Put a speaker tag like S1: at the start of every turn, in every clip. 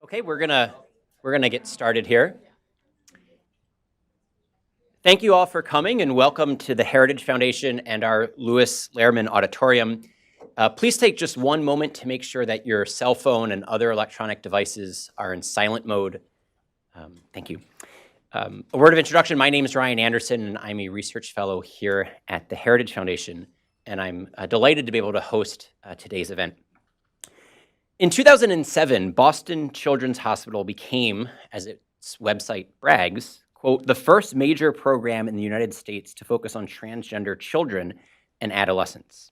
S1: Okay, we're gonna get started here. Thank you all for coming and welcome to the Heritage Foundation and our Lewis Lehrman Auditorium. Please take just one moment to make sure that your cell phone and other electronic devices are in silent mode. Thank you. A word of introduction, my name is Ryan Anderson and I'm a research fellow here at the Heritage Foundation, and I'm delighted to be able to host today's event. In 2007, Boston Children's Hospital became, as its website brags, quote, the first major program in the United States to focus on transgender children and adolescents.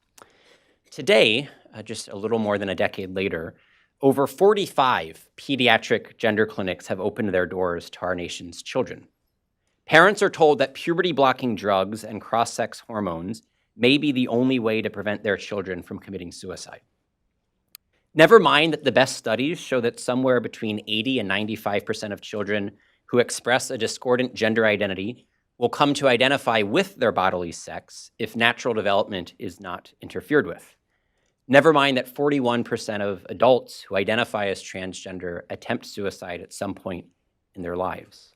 S1: Today, just a little more than a decade later, over 45 pediatric gender clinics have opened their doors to our nation's children. Parents are told that puberty-blocking drugs and cross-sex hormones may be the only way to prevent their children from committing suicide. Never mind that the best studies show that somewhere between 80 and 95% of children who express a discordant gender identity will come to identify with their bodily sex if natural development is not interfered with. Never mind that 41% of adults who identify as transgender attempt suicide at some point in their lives.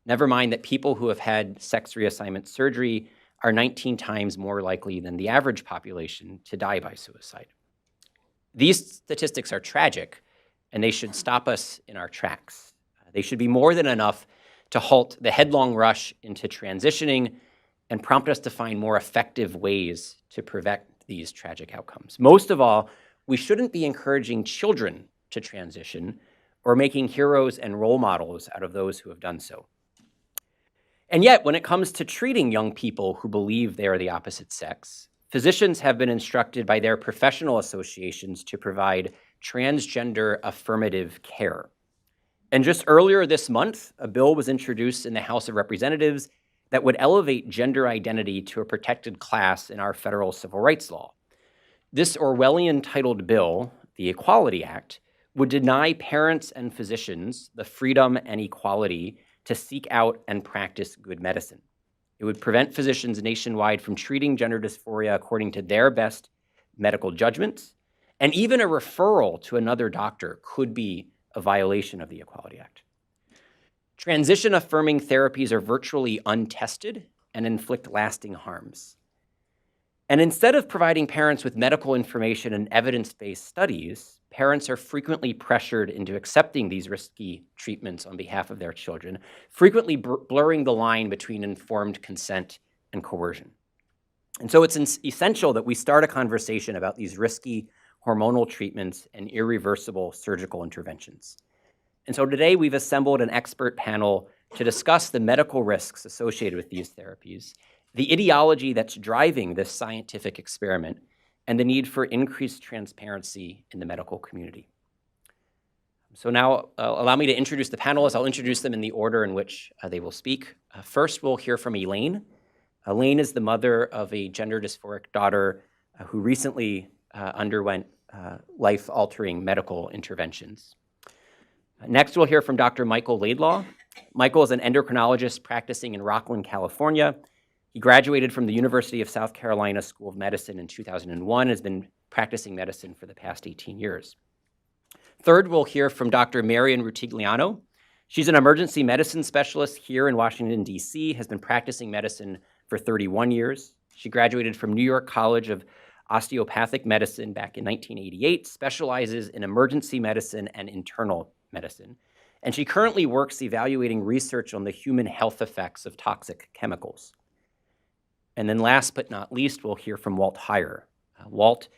S1: Never mind that people who have had sex reassignment surgery are 19 times more likely than the average population to die by suicide. These statistics are tragic, and they should stop us in our tracks. They should be more than enough to halt the headlong rush into transitioning and prompt us to find more effective ways to prevent these tragic outcomes. Most of all, we shouldn't be encouraging children to transition or making heroes and role models out of those who have done so. And yet, when it comes to treating young people who believe they are the opposite sex, physicians have been instructed by their professional associations to provide transgender affirmative care. And just earlier this month, a bill was introduced in the House of Representatives that would elevate gender identity to a protected class in our federal civil rights law. This Orwellian-titled bill, the Equality Act, would deny parents and physicians the freedom and equality to seek out and practice good medicine. It would prevent physicians nationwide from treating gender dysphoria according to their best medical judgments, and even a referral to another doctor could be a violation of the Equality Act. Transition-affirming therapies are virtually untested and inflict lasting harms. And instead of providing parents with medical information and evidence-based studies, parents are frequently pressured into accepting these risky treatments on behalf of their children, frequently blurring the line between informed consent and coercion. And so it's essential that we start a conversation about these risky hormonal treatments and irreversible surgical interventions. And so today we've assembled an expert panel to discuss the medical risks associated with these therapies, the ideology that's driving this scientific experiment, and the need for increased transparency in the medical community. So now allow me to introduce the panelists. I'll introduce them in the order in which they will speak. First, we'll hear from Elaine. Elaine is the mother of a gender dysphoric daughter who recently underwent life-altering medical interventions. Next, we'll hear from Dr. Michael Laidlaw. Michael is an endocrinologist practicing in Rockland, California. He graduated from the University of South Carolina School of Medicine in 2001 and has been practicing medicine for the past 18 years. Third, we'll hear from Dr. Marian Rutigliano. She's an emergency medicine specialist here in Washington, D.C., has been practicing medicine for 31 years. She graduated from New York College of Osteopathic Medicine back in 1988, specializes in emergency medicine and internal medicine. And she currently works evaluating research on the human health effects of toxic chemicals. And then last but not least, we'll hear from Walt Heyer. Walt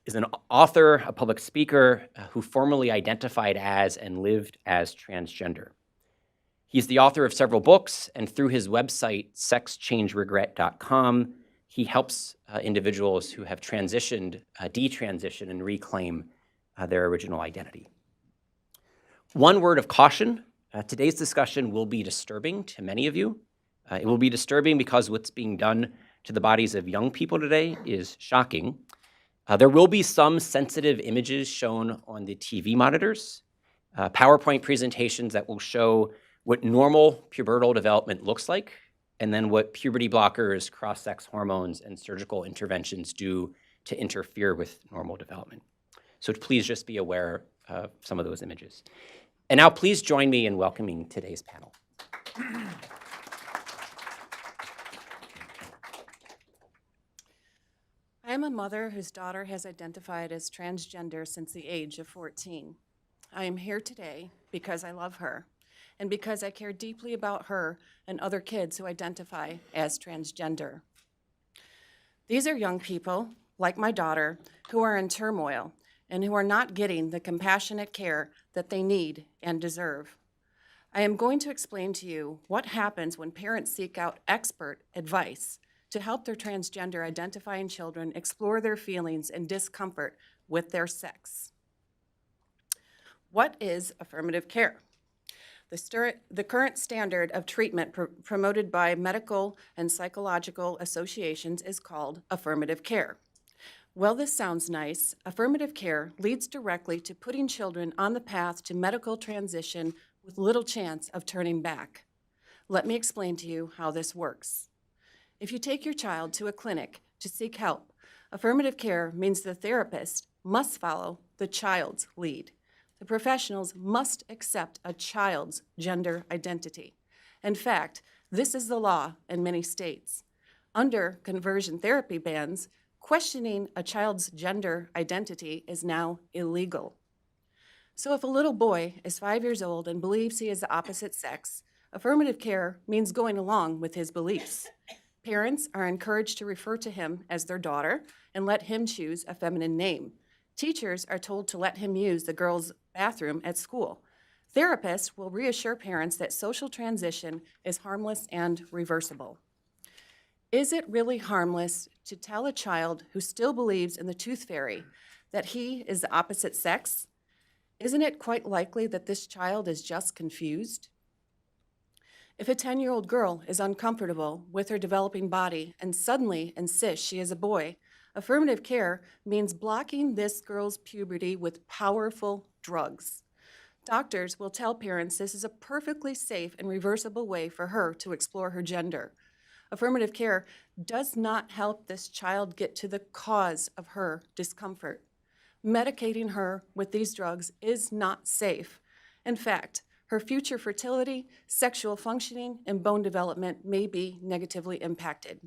S1: is an author, a public speaker who formerly identified as and lived as transgender. He's the author of several books, and through his website, sexchangeregret.com, he helps individuals who have transitioned, detransition, and reclaim their original identity. One word of caution, today's discussion will be disturbing to many of you. It will be disturbing because what's being done to the bodies of young people today is shocking. There will be some sensitive images shown on the TV monitors, PowerPoint presentations that will show what normal pubertal development looks like, and then what puberty blockers, cross-sex hormones, and surgical interventions do to interfere with normal development. So please just be aware of some of those images. And now please join me in welcoming today's panel.
S2: I am a mother whose daughter has identified as transgender since the age of 14. I am here today because I love her and because I care deeply about her and other kids who identify as transgender. These are young people, like my daughter, who are in turmoil and who are not getting the compassionate care that they need and deserve. I am going to explain to you what happens when parents seek out expert advice to help their transgender identifying children explore their feelings and discomfort with their sex. What is affirmative care? The current standard of treatment promoted by medical and psychological associations is called affirmative care. Well, this sounds nice. Affirmative care leads directly to putting children on the path to medical transition with little chance of turning back. Let me explain to you how this works. If you take your child to a clinic to seek help, affirmative care means the therapist must follow the child's lead. The professionals must accept a child's gender identity. In fact, this is the law in many states. Under conversion therapy bans, questioning a child's gender identity is now illegal. So if a little boy is 5 years old and believes he is the opposite sex, affirmative care means going along with his beliefs. Parents are encouraged to refer to him as their daughter and let him choose a feminine name. Teachers are told to let him use the girls' bathroom at school. Therapists will reassure parents that social transition is harmless and reversible. Is it really harmless to tell a child who still believes in the tooth fairy that he is the opposite sex? Isn't it quite likely that this child is just confused? If a 10-year-old girl is uncomfortable with her developing body and suddenly insists she is a boy, affirmative care means blocking this girl's puberty with powerful drugs. Doctors will tell parents this is a perfectly safe and reversible way for her to explore her gender. Affirmative care does not help this child get to the cause of her discomfort. Medicating her with these drugs is not safe. In fact, her future fertility, sexual functioning, and bone development may be negatively impacted.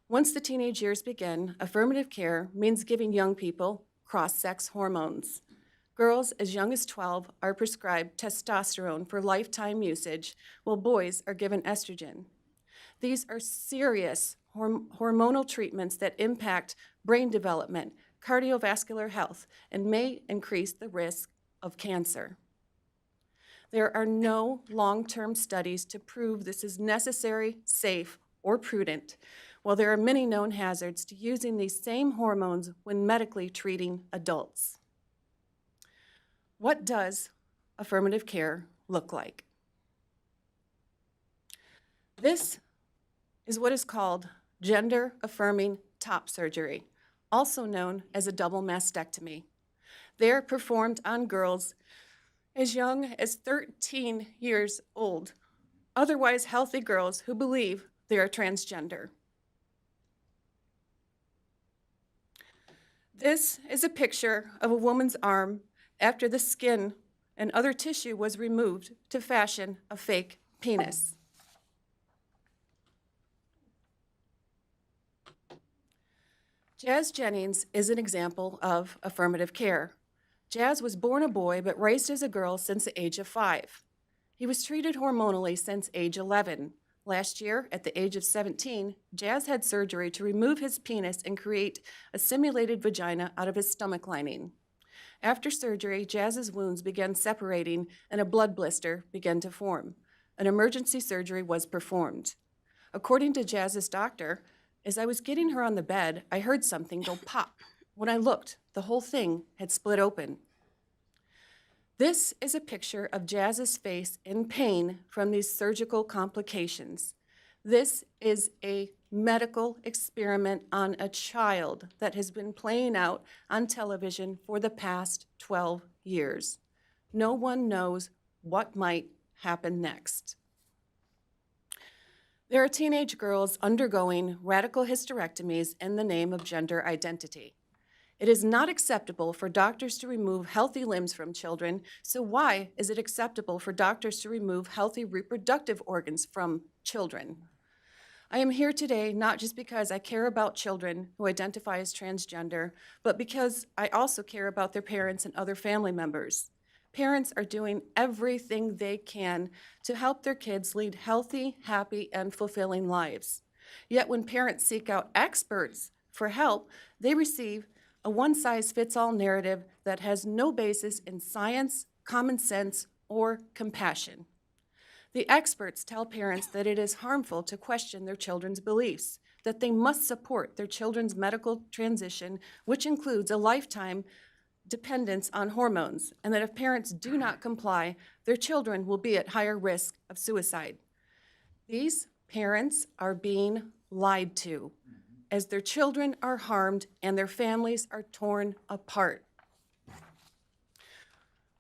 S2: Once the teenage years begin, affirmative care means giving young people cross-sex hormones. Girls as young as 12 are prescribed testosterone for lifetime usage, while boys are given estrogen. These are serious hormonal treatments that impact brain development, cardiovascular health, and may increase the risk of cancer. There are no long-term studies to prove this is necessary, safe, or prudent, while there are many known hazards to using these same hormones when medically treating adults. What does affirmative care look like? This is what is called gender-affirming top surgery, also known as a double mastectomy. They are performed on girls as young as 13 years old, otherwise healthy girls who believe they are transgender. This is a picture of a woman's arm after the skin and other tissue was removed to fashion a fake penis. Jazz Jennings is an example of affirmative care. Jazz was born a boy but raised as a girl since the age of 5. He was treated hormonally since age 11. Last year, at the age of 17, Jazz had surgery to remove his penis and create a simulated vagina out of his stomach lining. After surgery, Jazz's wounds began separating and a blood blister began to form. An emergency surgery was performed. According to Jazz's doctor, as I was getting her on the bed, I heard something go pop. When I looked, the whole thing had split open. This is a picture of Jazz's face in pain from these surgical complications. This is a medical experiment on a child that has been playing out on television for the past 12 years. No one knows what might happen next. There are teenage girls undergoing radical hysterectomies in the name of gender identity. It is not acceptable for doctors to remove healthy limbs from children, so why is it acceptable for doctors to remove healthy reproductive organs from children? I am here today not just because I care about children who identify as transgender, but because I also care about their parents and other family members. Parents are doing everything they can to help their kids lead healthy, happy, and fulfilling lives. Yet when parents seek out experts for help, they receive a one-size-fits-all narrative that has no basis in science, common sense, or compassion. The experts tell parents that it is harmful to question their children's beliefs, that they must support their children's medical transition, which includes a lifetime dependence on hormones, and that if parents do not comply, their children will be at higher risk of suicide. These parents are being lied to, as their children are harmed and their families are torn apart.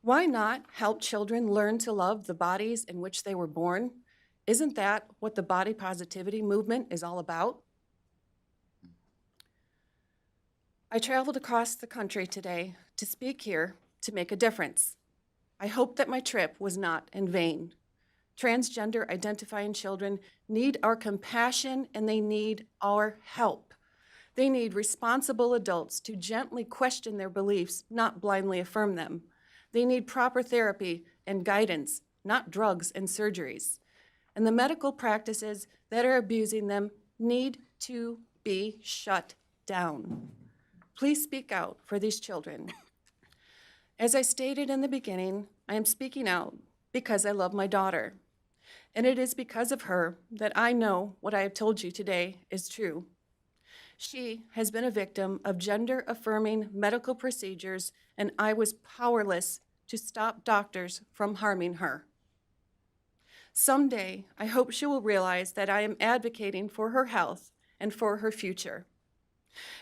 S2: Why not help children learn to love the bodies in which they were born? Isn't that what the body positivity movement is all about? I traveled across the country today to speak here to make a difference. I hope that my trip was not in vain. Transgender identifying children need our compassion and they need our help. They need responsible adults to gently question their beliefs, not blindly affirm them. They need proper therapy and guidance, not drugs and surgeries. And the medical practices that are abusing them need to be shut down. Please speak out for these children. As I stated in the beginning, I am speaking out because I love my daughter. And it is because of her that I know what I have told you today is true. She has been a victim of gender-affirming medical procedures, and I was powerless to stop doctors from harming her. Someday, I hope she will realize that I am advocating for her health and for her future.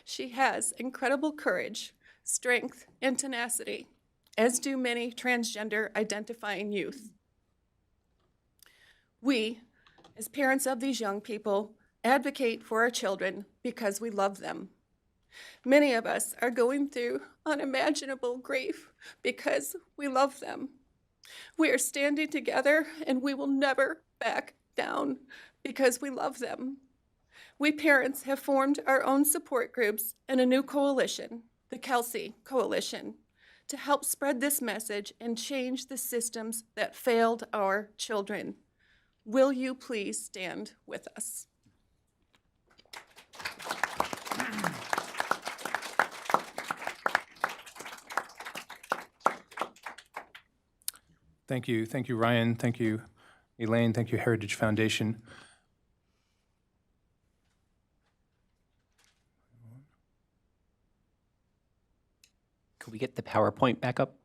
S2: She has incredible courage, strength, and tenacity, as do many transgender-identifying youth. We, as parents of these young people, advocate for our children because we love them. Many of us are going through unimaginable grief because we love them. We are standing together and we will never back down because we love them. We parents have formed our own support groups and a new coalition, the Kelsey Coalition, to help spread this message and change the systems that failed our children. Will you please stand with us?
S3: Thank you. Thank you, Ryan. Thank you, Elaine. Thank you, Heritage Foundation.
S1: Could we get the PowerPoint back up?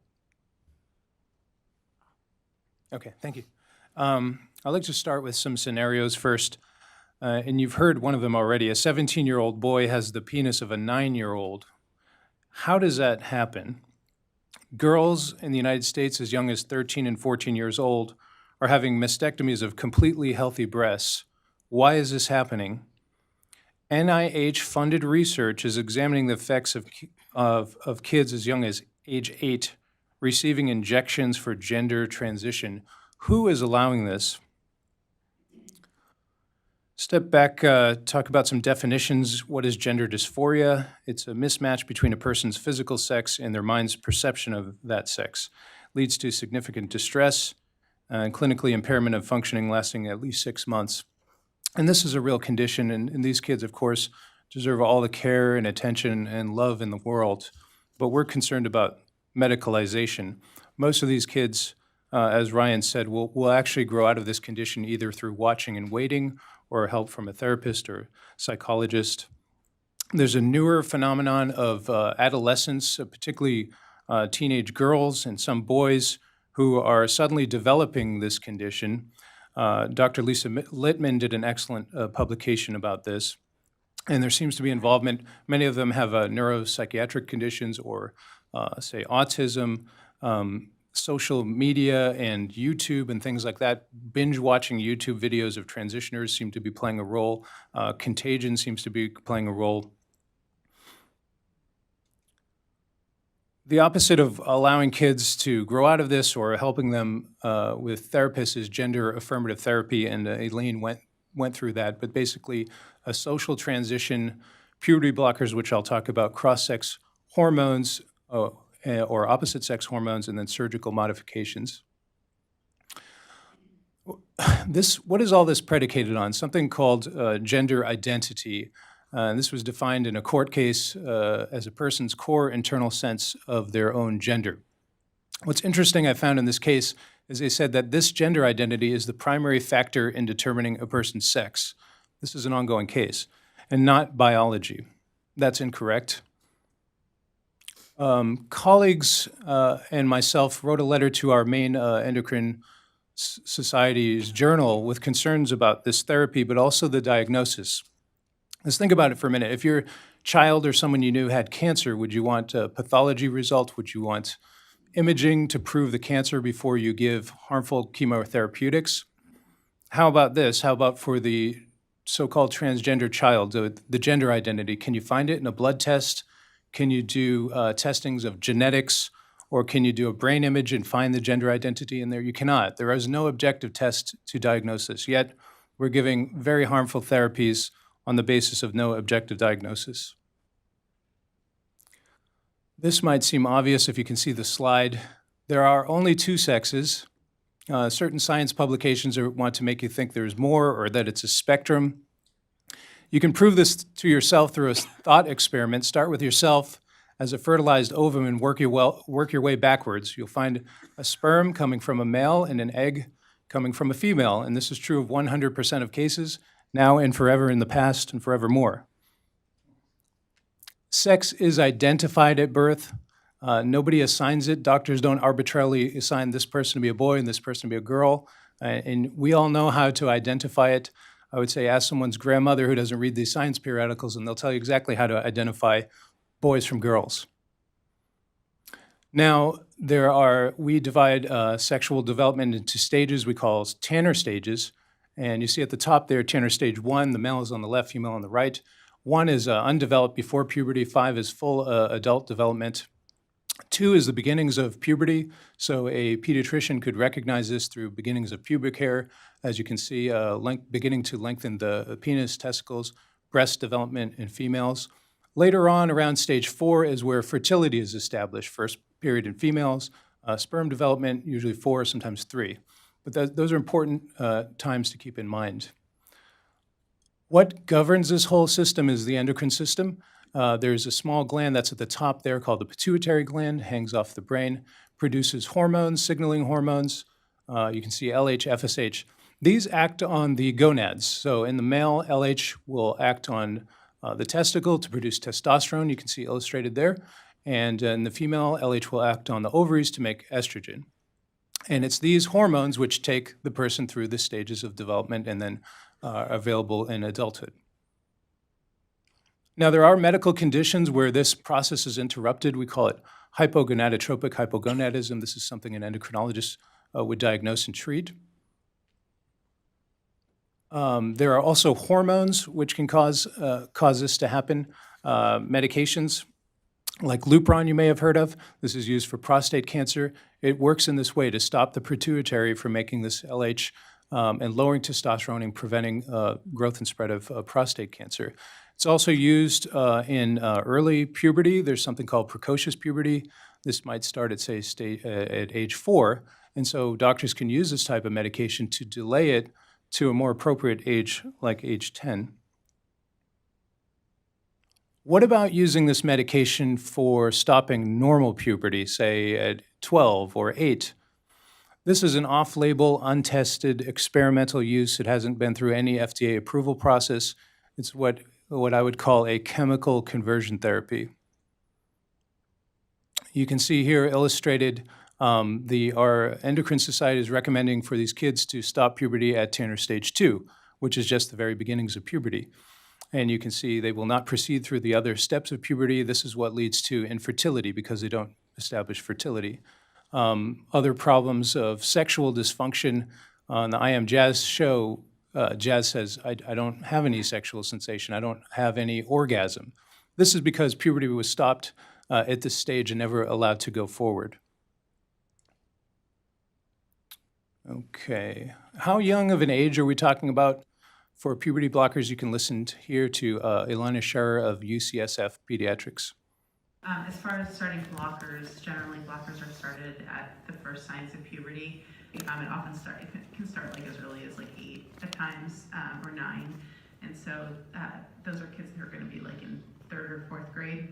S3: Okay, thank you. I'd like to start with some scenarios first. And you've heard one of them already. A 17-year-old boy has the penis of a 9-year-old. How does that happen? Girls in the United States as young as 13 and 14 years old are having mastectomies of completely healthy breasts. Why is this happening? NIH-funded research is examining the effects of kids as young as age 8 receiving injections for gender transition. Who is allowing this? Step back, talk about some definitions. What is gender dysphoria? It's a mismatch between a person's physical sex and their mind's perception of that sex. Leads to significant distress and clinically impairment of functioning lasting at least 6 months. And this is a real condition, and these kids, of course, deserve all the care and attention and love in the world. But we're concerned about medicalization. Most of these kids, as Ryan said, will actually grow out of this condition either through watching and waiting or help from a therapist or psychologist. There's a newer phenomenon of adolescents, particularly teenage girls and some boys who are suddenly developing this condition. Dr. Lisa Littman did an excellent publication about this. And there seems to be involvement. Many of them have neuropsychiatric conditions or, say, autism, social media and YouTube and things like that. Binge watching YouTube videos of transitioners seem to be playing a role. Contagion seems to be playing a role. The opposite of allowing kids to grow out of this or helping them with therapists is gender affirmative therapy, and Elaine went through that. But basically, a social transition, puberty blockers, which I'll talk about, cross-sex hormones or opposite-sex hormones, and then surgical modifications. What is all this predicated on? Something called gender identity. This was defined in a court case as a person's core internal sense of their own gender. What's interesting I found in this case is they said that this gender identity is the primary factor in determining a person's sex. This is an ongoing case, and not biology. That's incorrect. Colleagues and myself wrote a letter to our main endocrine society's journal with concerns about this therapy, but also the diagnosis. Let's think about it for a minute. If your child or someone you knew had cancer, would you want a pathology result? Would you want imaging to prove the cancer before you give harmful chemotherapeutics? How about this? How about for the so-called transgender child, the gender identity? Can you find it in a blood test? Can you do testings of genetics? Or can you do a brain image and find the gender identity in there? You cannot. There is no objective test to diagnose this. Yet, we're giving very harmful therapies on the basis of no objective diagnosis. This might seem obvious if you can see the slide. There are only two sexes. Certain science publications want to make you think there's more or that it's a spectrum. You can prove this to yourself through a thought experiment. Start with yourself as a fertilized ovum and work your way backwards. You'll find a sperm coming from a male and an egg coming from a female, and this is true of 100% of cases, now and forever in the past and forevermore. Sex is identified at birth. Nobody assigns it. Doctors don't arbitrarily assign this person to be a boy and this person to be a girl, and we all know how to identify it. I would say ask someone's grandmother who doesn't read these science periodicals, and they'll tell you exactly how to identify boys from girls. Now, we divide sexual development into stages we call Tanner stages. And you see at the top there, Tanner stage 1, the male is on the left, female on the right. 1 is undeveloped before puberty, 5 is full adult development. 2 is the beginnings of puberty. So a pediatrician could recognize this through beginnings of pubic hair. As you can see, beginning to lengthen the penis, testicles, breast development in females. Later on, around stage 4 is where fertility is established. First period in females, sperm development, usually 4, sometimes 3. But those are important times to keep in mind. What governs this whole system is the endocrine system. There's a small gland that's at the top there called the pituitary gland, hangs off the brain, produces hormones, signaling hormones. You can see LH, FSH. These act on the gonads. So in the male, LH will act on the testicle to produce testosterone, you can see illustrated there. And in the female, LH will act on the ovaries to make estrogen. And it's these hormones which take the person through the stages of development and then are available in adulthood. Now, there are medical conditions where this process is interrupted. We call it hypogonadotropic hypogonadism. This is something an endocrinologist would diagnose and treat. There are also hormones which can cause this to happen. Medications like Lupron you may have heard of. This is used for prostate cancer. It works in this way to stop the pituitary from making this LH and lowering testosterone and preventing growth and spread of prostate cancer. It's also used in early puberty. There's something called precocious puberty. This might start at, say, at age 4. And so doctors can use this type of medication to delay it to a more appropriate age, like age 10. What about using this medication for stopping normal puberty, say at 12 or 8? This is an off-label, untested, experimental use. It hasn't been through any FDA approval process. It's what I would call a chemical conversion therapy. You can see here illustrated our endocrine society is recommending for these kids to stop puberty at Tanner stage 2, which is just the very beginnings of puberty. And you can see they will not proceed through the other steps of puberty. This is what leads to infertility because they don't establish fertility. Other problems of sexual dysfunction. On the I Am Jazz show, Jazz says, I don't have any sexual sensation. I don't have any orgasm. This is because puberty was stopped at this stage and never allowed to go forward. Okay, how young of an age are we talking about for puberty blockers? You can listen here to Ilana Scherer of UCSF Pediatrics.
S4: As far as starting blockers, generally blockers are started at the first signs of puberty. It often can start like as early as like 8 at times, or 9. And so those are kids who are going to be like in 3rd or 4th grade.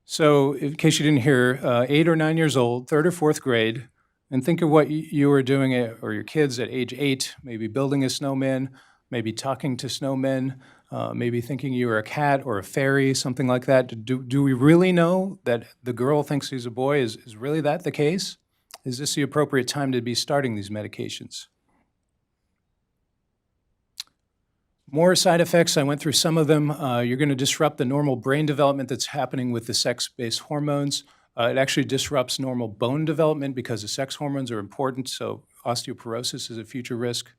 S3: So in case you didn't hear, 8 or 9 years old, 3rd or 4th grade, and think of what you were doing or your kids at age 8, maybe building a snowman, maybe talking to snowmen, maybe thinking you were a cat or a fairy, something like that. Do we really know that the girl thinks he's a boy? Is really that the case? Is this the appropriate time to be starting these medications? More side effects, I went through some of them. You're going to disrupt the normal brain development that's happening with the sex-based hormones. It actually disrupts normal bone development because the sex hormones are important, so osteoporosis is a future risk.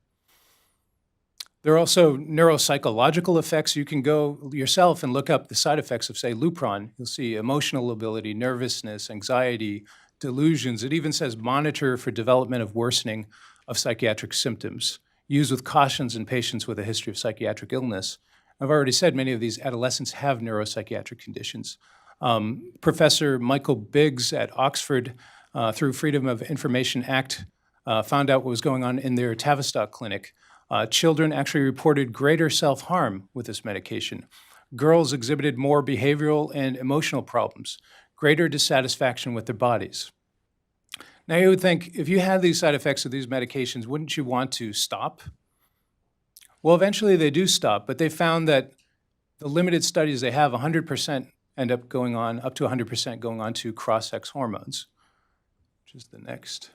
S3: There are also neuropsychological effects. You can go yourself and look up the side effects of, say, Lupron. You'll see emotional lability, nervousness, anxiety, delusions. It even says monitor for development of worsening of psychiatric symptoms. Used with cautions in patients with a history of psychiatric illness. I've already said many of these adolescents have neuropsychiatric conditions. Professor Michael Biggs at Oxford, through Freedom of Information Act, found out what was going on in their Tavistock clinic. Children actually reported greater self-harm with this medication. Girls exhibited more behavioral and emotional problems, greater dissatisfaction with their bodies. Now you would think, if you had these side effects of these medications, wouldn't you want to stop? Well, eventually they do stop, but they found that the limited studies they have, 100% end up going on, up to 100% going on to cross-sex hormones, which is the next.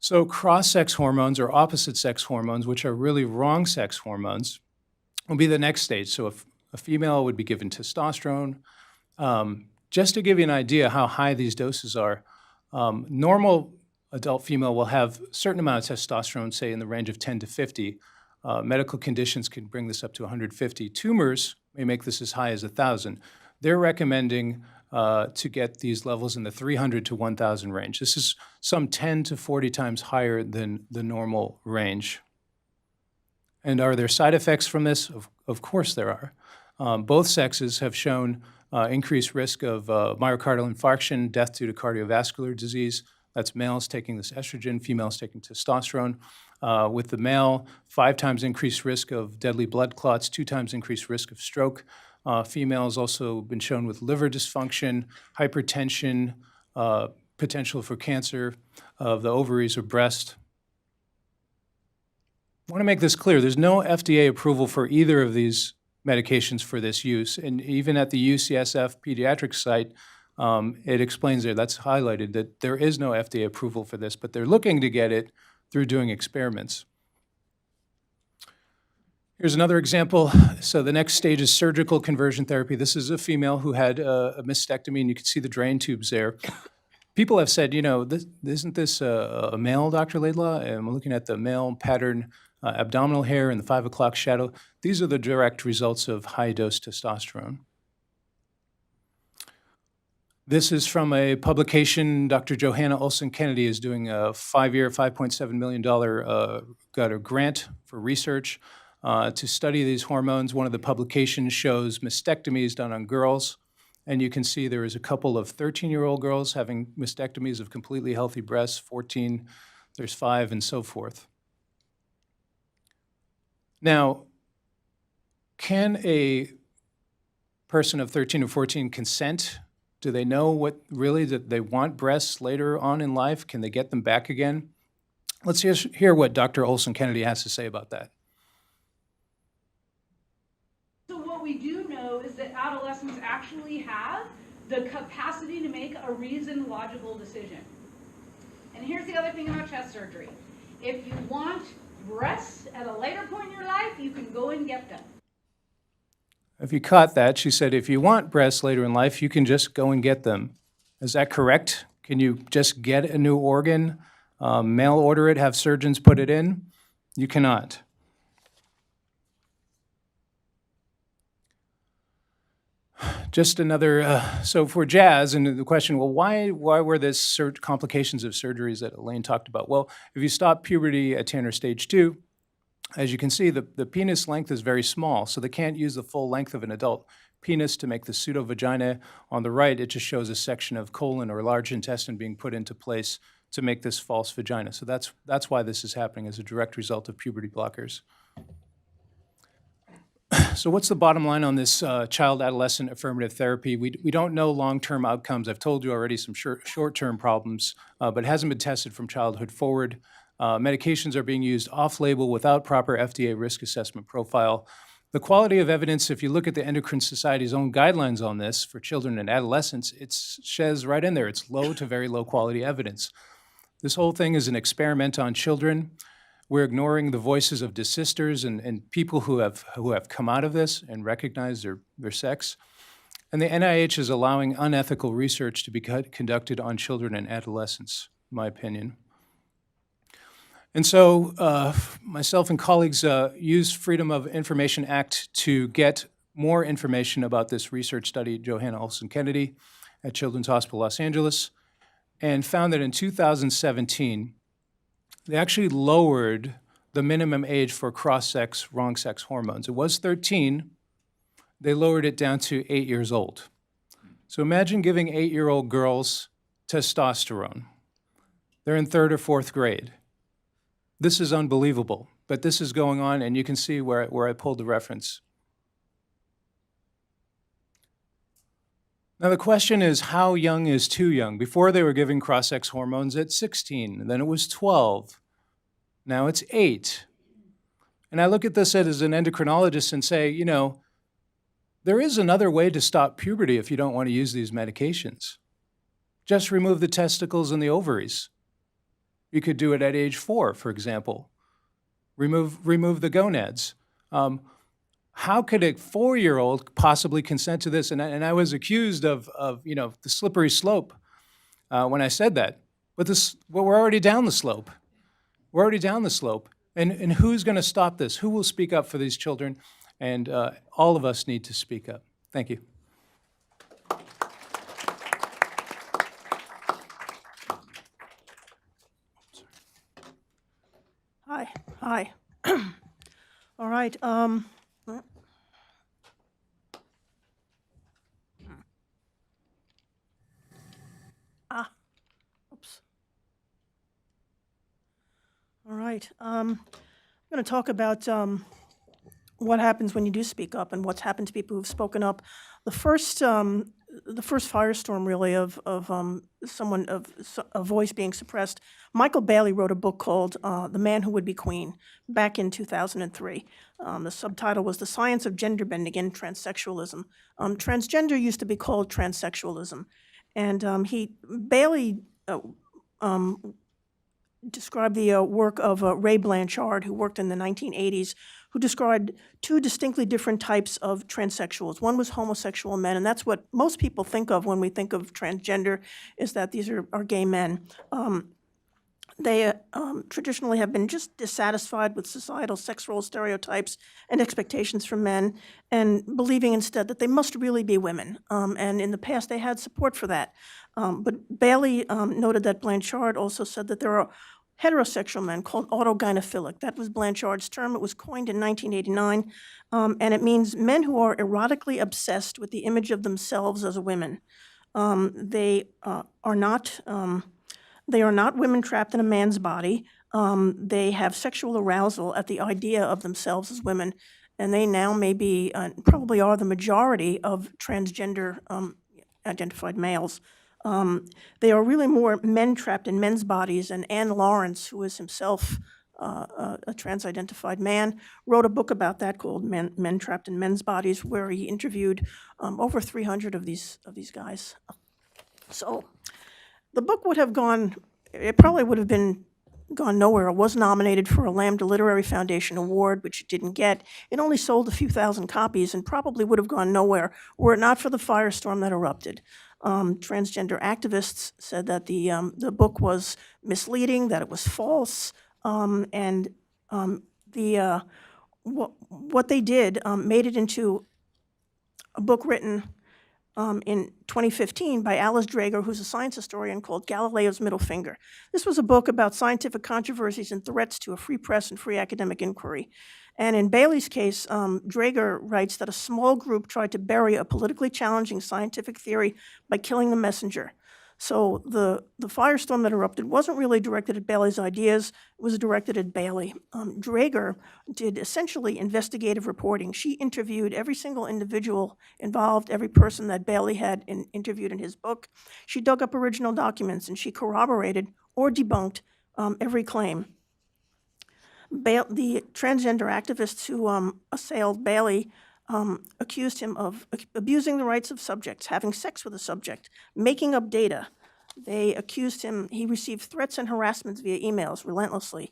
S3: So cross-sex hormones or opposite-sex hormones, which are really wrong sex hormones, will be the next stage. So if a female would be given testosterone, just to give you an idea how high these doses are, normal adult female will have a certain amount of testosterone, say in the range of 10 to 50. Medical conditions can bring this up to 150. Tumors may make this as high as 1,000. They're recommending to get these levels in the 300 to 1,000 range. This is some 10 to 40 times higher than the normal range. And are there side effects from this? Of course there are. Both sexes have shown increased risk of myocardial infarction, death due to cardiovascular disease. That's males taking this estrogen, females taking testosterone. With the male, 5 times increased risk of deadly blood clots, 2 times increased risk of stroke. Females also been shown with liver dysfunction, hypertension, potential for cancer of the ovaries or breast. I want to make this clear. There's no FDA approval for either of these medications for this use. And even at the UCSF pediatric site, it explains there, that's highlighted, that there is no FDA approval for this, but they're looking to get it through doing experiments. Here's another example. So the next stage is surgical conversion therapy. This is a female who had a mastectomy, and you can see the drain tubes there. People have said, you know, isn't this a male, Dr. Laidlaw? And I'm looking at the male pattern abdominal hair and the 5 o'clock shadow. These are the direct results of high-dose testosterone. This is from a publication. Dr. Johanna Olson-Kennedy is doing a 5-year, $5.7 million got a grant for research to study these hormones. One of the publications shows mastectomies done on girls. And you can see there is a couple of 13-year-old girls having mastectomies of completely healthy breasts, 14, there's 5, and so forth. Now, can a person of 13 or 14 consent? Do they know what really that they want breasts later on in life? Can they get them back again? Let's hear what Dr. Olson-Kennedy has to say about that.
S5: So what we do know is that adolescents actually have the capacity to make a reasoned, logical decision. And here's the other thing about chest surgery. If you want breasts at a later point in your life, you can go and get them.
S3: If you caught that, she said, if you want breasts later in life, you can just go and get them. Is that correct? Can you just get a new organ, mail order it, have surgeons put it in? You cannot. Just another, so for Jazz, and the question, well, why were this complications of surgeries that Elaine talked about? Well, if you stop puberty at Tanner stage 2, as you can see, the penis length is very small, so they can't use the full length of an adult penis to make the pseudovagina. On the right, it just shows a section of colon or large intestine being put into place to make this false vagina. So that's why this is happening as a direct result of puberty blockers. So what's the bottom line on this child-adolescent affirmative therapy? We don't know long-term outcomes. I've told you already some short-term problems, but it hasn't been tested from childhood forward. Medications are being used off-label without proper FDA risk assessment profile. The quality of evidence, if you look at the Endocrine Society's own guidelines on this for children and adolescents, it says right in there, it's low to very low quality evidence. This whole thing is an experiment on children. We're ignoring the voices of desisters and people who have come out of this and recognize their sex. And the NIH is allowing unethical research to be conducted on children and adolescents, in my opinion. And so myself and colleagues used Freedom of Information Act to get more information about this research study, Johanna Olson-Kennedy at Children's Hospital Los Angeles, and found that in 2017, they actually lowered the minimum age for cross-sex, wrong-sex hormones. It was 13. They lowered it down to 8 years old. So imagine giving 8-year-old girls testosterone. They're in 3rd or 4th grade. This is unbelievable, but this is going on, and you can see where I pulled the reference. Now the question is, how young is too young? Before they were giving cross-sex hormones at 16, and then it was 12. Now it's 8. And I look at this as an endocrinologist and say, you know, there is another way to stop puberty if you don't want to use these medications. Just remove the testicles and the ovaries. You could do it at age 4, for example. Remove the gonads. How could a 4-year-old possibly consent to this? And I was accused of the slippery slope when I said that. But we're already down the slope. We're already down the slope. And who's going to stop this? Who will speak up for these children? And all of us need to speak up. Thank you.
S6: Hi. All right. Oops. All right. I'm going to talk about what happens when you do speak up and what's happened to people who've spoken up. The first firestorm, really, of a voice being suppressed. Michael Bailey wrote a book called "The Man Who Would Be Queen" back in 2003. The subtitle was "The Science of Gender Bending in Transsexualism." Transgender used to be called transsexualism, and Bailey described the work of Ray Blanchard, who worked in the 1980s, who described 2 distinctly different types of transsexuals. One was homosexual men, and that's what most people think of when we think of transgender, is that these are gay men. They traditionally have been just dissatisfied with societal sex role stereotypes and expectations from men, and believing instead that they must really be women. And in the past, they had support for that. But Bailey noted that Blanchard also said that there are heterosexual men called autogynephilic. That was Blanchard's term. It was coined in 1989, and it means men who are erotically obsessed with the image of themselves as women. They are not women trapped in a man's body. They have sexual arousal at the idea of themselves as women, and they now may be, probably are the majority of transgender identified males. They are really more men trapped in men's bodies, and Ann Lawrence, who is himself a trans-identified man, wrote a book about that called Men Trapped in Men's Bodies, where he interviewed over 300 of these guys. So the book would have probably would have gone nowhere. It was nominated for a Lambda Literary Foundation Award, which it didn't get. It only sold a few thousand copies and probably would have gone nowhere were it not for the firestorm that erupted. Transgender activists said that the book was misleading, that it was false, and what they did made it into a book written in 2015 by Alice Drager, who's a science historian, called Galileo's Middle Finger. This was a book about scientific controversies and threats to a free press and free academic inquiry. And in Bailey's case, Drager writes that a small group tried to bury a politically challenging scientific theory by killing the messenger. So the firestorm that erupted wasn't really directed at Bailey's ideas, it was directed at Bailey. Drager did essentially investigative reporting. She interviewed every single individual involved, every person that Bailey had interviewed in his book. She dug up original documents and she corroborated or debunked every claim. The transgender activists who assailed Bailey accused him of abusing the rights of subjects, having sex with a subject, making up data. They accused him, he received threats and harassments via emails relentlessly.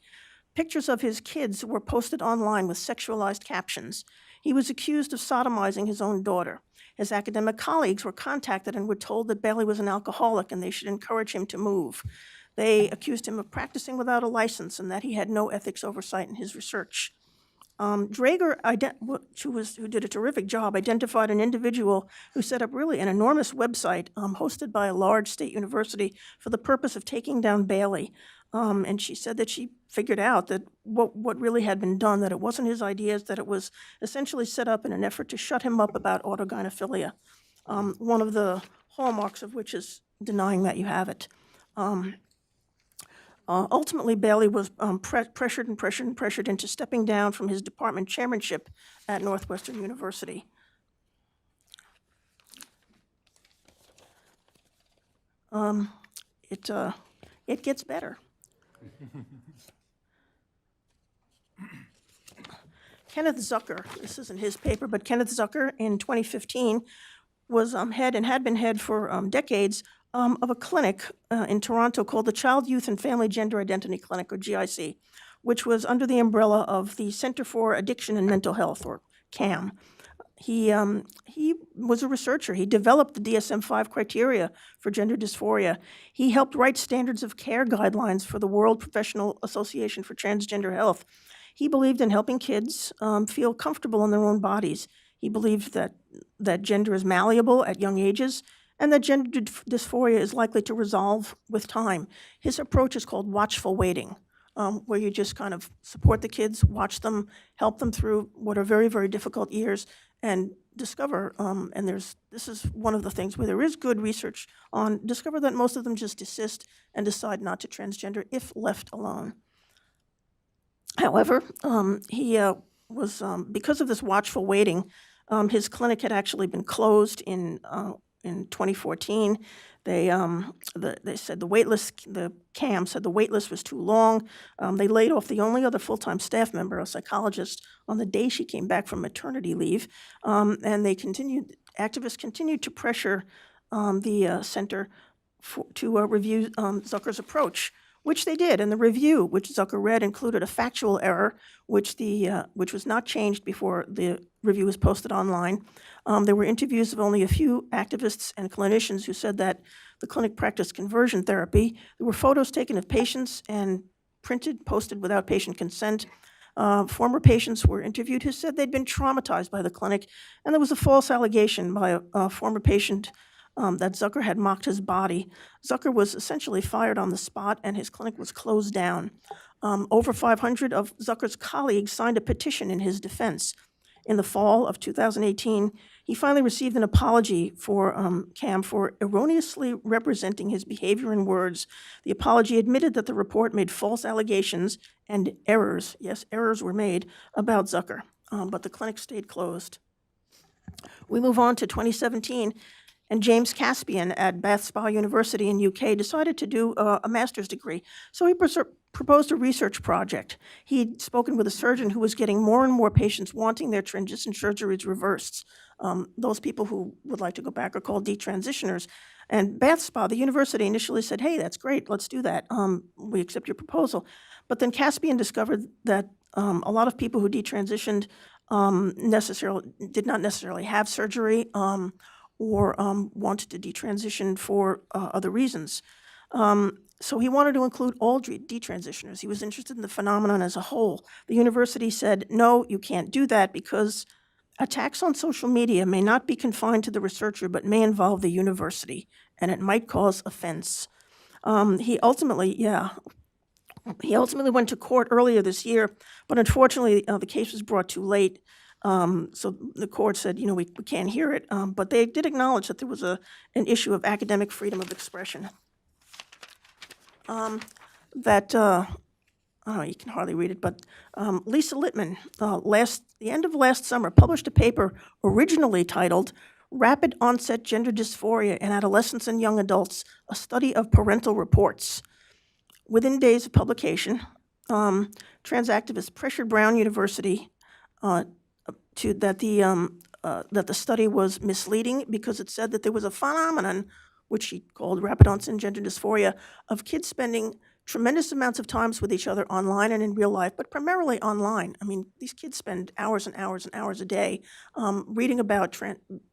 S6: Pictures of his kids were posted online with sexualized captions. He was accused of sodomizing his own daughter. His academic colleagues were contacted and were told that Bailey was an alcoholic and they should encourage him to move. They accused him of practicing without a license and that he had no ethics oversight in his research. Drager, who did a terrific job, identified an individual who set up really an enormous website hosted by a large state university for the purpose of taking down Bailey. And she said that she figured out that what really had been done, that it wasn't his ideas, that it was essentially set up in an effort to shut him up about autogynephilia, one of the hallmarks of which is denying that you have it. Ultimately, Bailey was pressured into stepping down from his department chairmanship at Northwestern University. It gets better. Kenneth Zucker, this isn't his paper, but Kenneth Zucker in 2015 was head and had been head for decades of a clinic in Toronto called the Child, Youth, and Family Gender Identity Clinic, or GIC, which was under the umbrella of the Center for Addiction and Mental Health, or CAM. He was a researcher. He developed the DSM-5 criteria for gender dysphoria. He helped write standards of care guidelines for the World Professional Association for Transgender Health. He believed in helping kids feel comfortable in their own bodies. He believed that gender is malleable at young ages, and that gender dysphoria is likely to resolve with time. His approach is called watchful waiting, where you just kind of support the kids, watch them, help them through what are very, very difficult years, and discover, and this is one of the things where there is good research on, discover that most of them just desist and decide not to transgender if left alone. However, he was, because of this watchful waiting, his clinic had actually been closed in 2014. They said the wait list, the CAM said the wait list was too long. They laid off the only other full-time staff member, a psychologist, on the day she came back from maternity leave. And activists continued to pressure the center to review Zucker's approach, which they did. And the review, which Zucker read, included a factual error, which was not changed before the review was posted online. There were interviews of only a few activists and clinicians who said that the clinic practiced conversion therapy. There were photos taken of patients and posted without patient consent. Former patients were interviewed who said they'd been traumatized by the clinic, and there was a false allegation by a former patient that Zucker had mocked his body. Zucker was essentially fired on the spot, and his clinic was closed down. Over 500 of Zucker's colleagues signed a petition in his defense. In the fall of 2018, he finally received an apology for CAM for erroneously representing his behavior in words. The apology admitted that the report made false allegations and errors, yes, errors were made, about Zucker, but the clinic stayed closed. We move on to 2017, and James Caspian at Bath Spa University in UK decided to do a master's degree. So he proposed a research project. He'd spoken with a surgeon who was getting more and more patients wanting their transition surgeries reversed. Those people who would like to go back are called detransitioners. And Bath Spa, the university, initially said, hey, that's great, let's do that. We accept your proposal. But then Caspian discovered that a lot of people who detransitioned did not necessarily have surgery or wanted to detransition for other reasons. So he wanted to include all detransitioners. He was interested in the phenomenon as a whole. The university said, no, you can't do that because Attacks on social media may not be confined to the researcher, but may involve the university, and it might cause offense. He ultimately went to court earlier this year, but unfortunately, the case was brought too late. So the court said, we can't hear it, but they did acknowledge that there was an issue of academic freedom of expression. You can hardly read it, but Lisa Littman, the end of last summer, published a paper originally titled Rapid Onset Gender Dysphoria in Adolescents and Young Adults, a Study of Parental Reports. Within days of publication, trans activist pressured Brown University that the study was misleading because it said that there was a phenomenon, which she called rapid onset gender dysphoria, of kids spending tremendous amounts of times with each other online and in real life, but primarily online. I mean, these kids spend hours and hours and hours a day reading about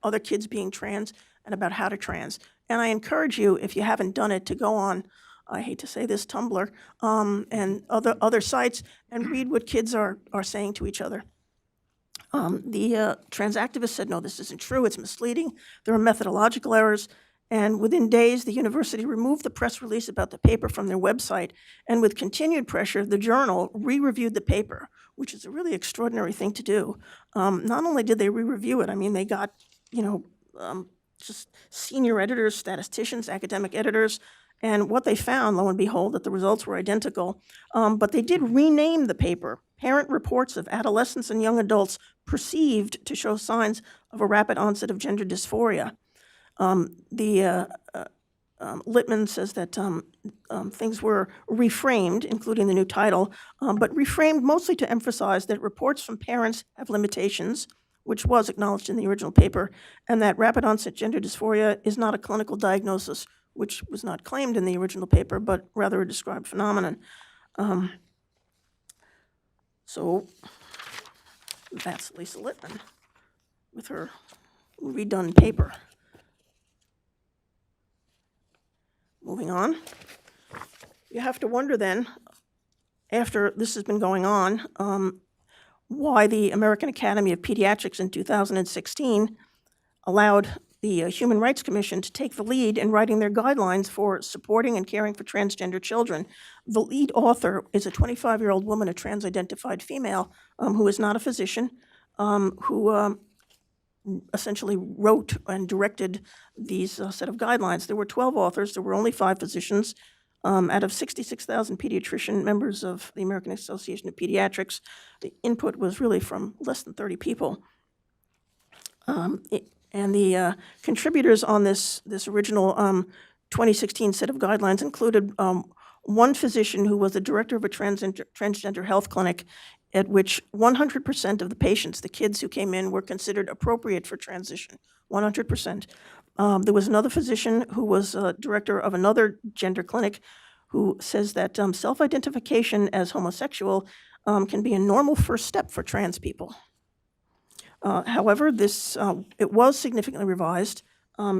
S6: other kids being trans and about how to trans. And I encourage you, if you haven't done it, to go on, I hate to say this, Tumblr and other sites and read what kids are saying to each other. The trans activist said, no, this isn't true, it's misleading, there are methodological errors, and within days, the university removed the press release about the paper from their website, and with continued pressure, the journal re-reviewed the paper, which is a really extraordinary thing to do. Not only did they re-review it, I mean, they got, just senior editors, statisticians, academic editors, and what they found, lo and behold, that the results were identical. But they did rename the paper, Parent Reports of Adolescents and Young Adults Perceived to Show Signs of a Rapid Onset of Gender Dysphoria. Littman says that things were reframed, including the new title, but reframed mostly to emphasize that reports from parents have limitations, which was acknowledged in the original paper, and that rapid onset gender dysphoria is not a clinical diagnosis, which was not claimed in the original paper, but rather a described phenomenon. So that's Lisa Littman with her redone paper. Moving on. You have to wonder then, after this has been going on, why the American Academy of Pediatrics in 2016 allowed the Human Rights Commission to take the lead in writing their guidelines for supporting and caring for transgender children. The lead author is a 25-year-old woman, a trans-identified female, who is not a physician, who essentially wrote and directed these set of guidelines. There were 12 authors. There were only 5 physicians. Out of 66,000 pediatrician members of the American Association of Pediatrics, the input was really from less than 30 people. And the contributors on this original 2016 set of guidelines included one physician who was the director of a transgender health clinic at which 100% of the patients, the kids who came in, were considered appropriate for transition, 100%. There was another physician who was director of another gender clinic who says that self-identification as homosexual can be a normal first step for trans people. However, it was significantly revised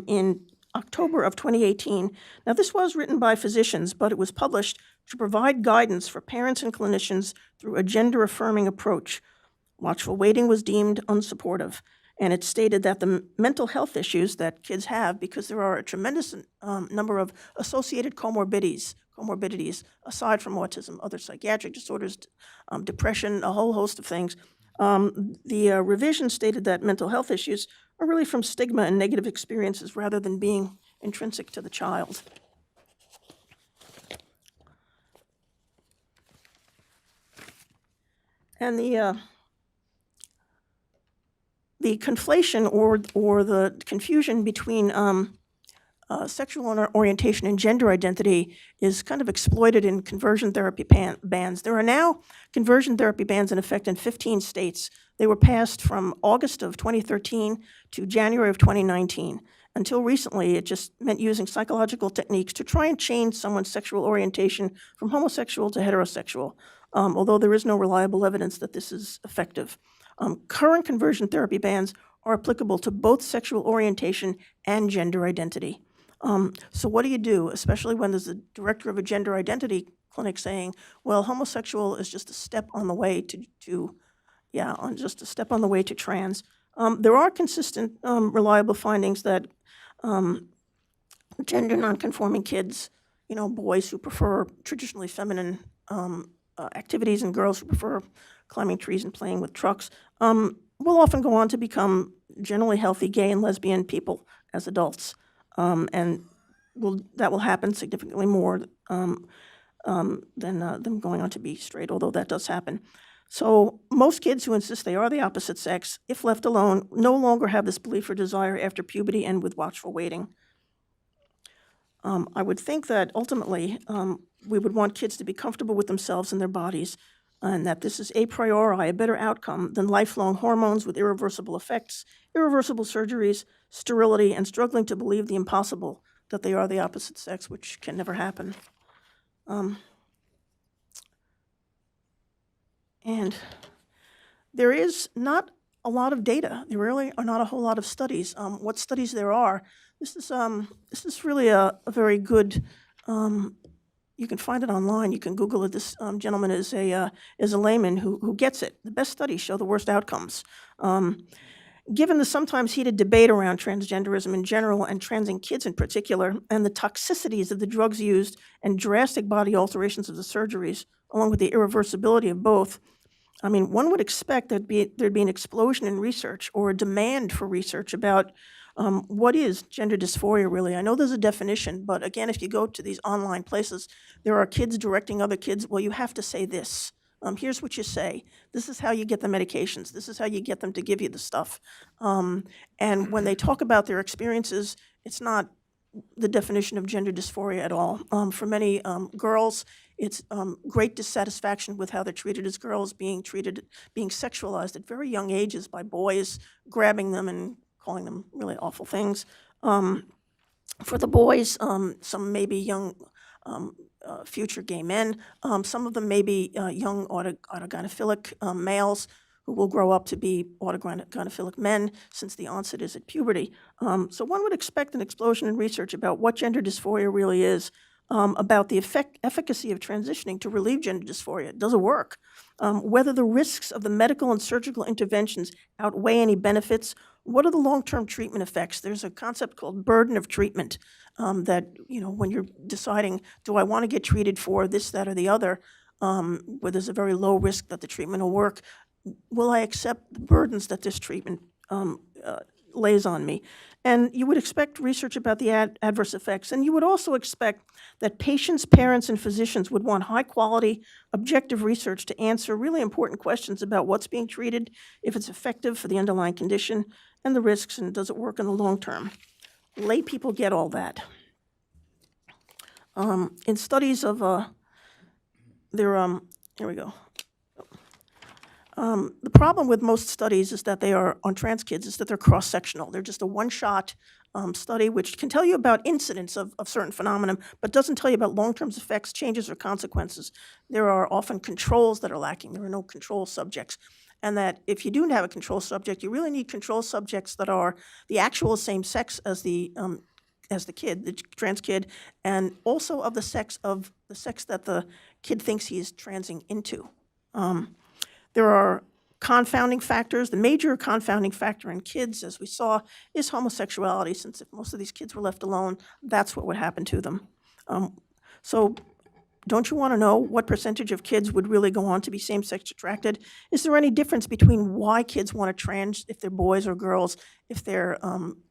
S6: in October of 2018. Now, this was written by physicians, but it was published to provide guidance for parents and clinicians through a gender-affirming approach. Watchful waiting was deemed unsupportive, and it stated that the mental health issues that kids have, because there are a tremendous number of associated comorbidities, aside from autism, other psychiatric disorders, depression, a whole host of things. The revision stated that mental health issues are really from stigma and negative experiences rather than being intrinsic to the child. And the conflation or the confusion between sexual orientation and gender identity is kind of exploited in conversion therapy bans. There are now conversion therapy bans in effect in 15 states. They were passed from August of 2013 to January of 2019. Until recently, it just meant using psychological techniques to try and change someone's sexual orientation from homosexual to heterosexual, although there is no reliable evidence that this is effective. Current conversion therapy bans are applicable to both sexual orientation and gender identity. So what do, especially when there's a director of a gender identity clinic saying, well, homosexual is just a step on the way to trans. There are consistent, reliable findings that gender nonconforming kids, boys who prefer traditionally feminine activities and girls who prefer climbing trees and playing with trucks, will often go on to become generally healthy gay and lesbian people as adults. And that will happen significantly more than them going on to be straight, although that does happen. So most kids who insist they are the opposite sex, if left alone, no longer have this belief or desire after puberty and with watchful waiting. I would think that ultimately we would want kids to be comfortable with themselves and their bodies, and that this is a priori a better outcome than lifelong hormones with irreversible effects, irreversible surgeries, sterility, and struggling to believe the impossible, that they are the opposite sex, which can never happen. And there is not a lot of data. There really are not a whole lot of studies. What studies there are, this is really a very good. You can find it online. You can Google it. This gentleman is a layman who gets it. The best studies show the worst outcomes. Given the sometimes heated debate around transgenderism in general and trans in kids in particular, and the toxicities of the drugs used and drastic body alterations of the surgeries, along with the irreversibility of both, I mean, one would expect there'd be an explosion in research or a demand for research about what is gender dysphoria really. I know there's a definition, but again, if you go to these online places, there are kids directing other kids, well, you have to say this. Here's what you say. This is how you get the medications. This is how you get them to give you the stuff. And when they talk about their experiences, it's not the definition of gender dysphoria at all. For many girls, it's great dissatisfaction with how they're treated as girls, being sexualized at very young ages by boys, grabbing them and calling them really awful things. For the boys, some may be young future gay men. Some of them may be young autogynephilic males who will grow up to be autogynephilic men since the onset is at puberty. So one would expect an explosion in research about what gender dysphoria really is, about the efficacy of transitioning to relieve gender dysphoria. Does it work? Whether the risks of the medical and surgical interventions outweigh any benefits. What are the long-term treatment effects? There's a concept called burden of treatment that, when you're deciding, do I want to get treated for this, that, or the other, where there's a very low risk that the treatment will work, will I accept the burdens that this treatment lays on me? And you would expect research about the adverse effects, and you would also expect that patients, parents, and physicians would want high-quality, objective research to answer really important questions about what's being treated, if it's effective for the underlying condition, and the risks, and does it work in the long term. Lay people get all that. In studies of here we go. The problem with most studies is that they are on trans kids is that they're cross-sectional. They're just a one-shot study which can tell you about incidents of certain phenomenon, but doesn't tell you about long-term effects, changes, or consequences. There are often controls that are lacking. There are no control subjects. And that if you do have a control subject, you really need control subjects that are the actual same sex as the kid, the trans kid, and also of the sex that the kid thinks he is transing into. There are confounding factors. The major confounding factor in kids, as we saw, is homosexuality, since if most of these kids were left alone, that's what would happen to them. So don't you want to know what percentage of kids would really go on to be same-sex attracted? Is there any difference between why kids want to trans, if they're boys or girls, if they're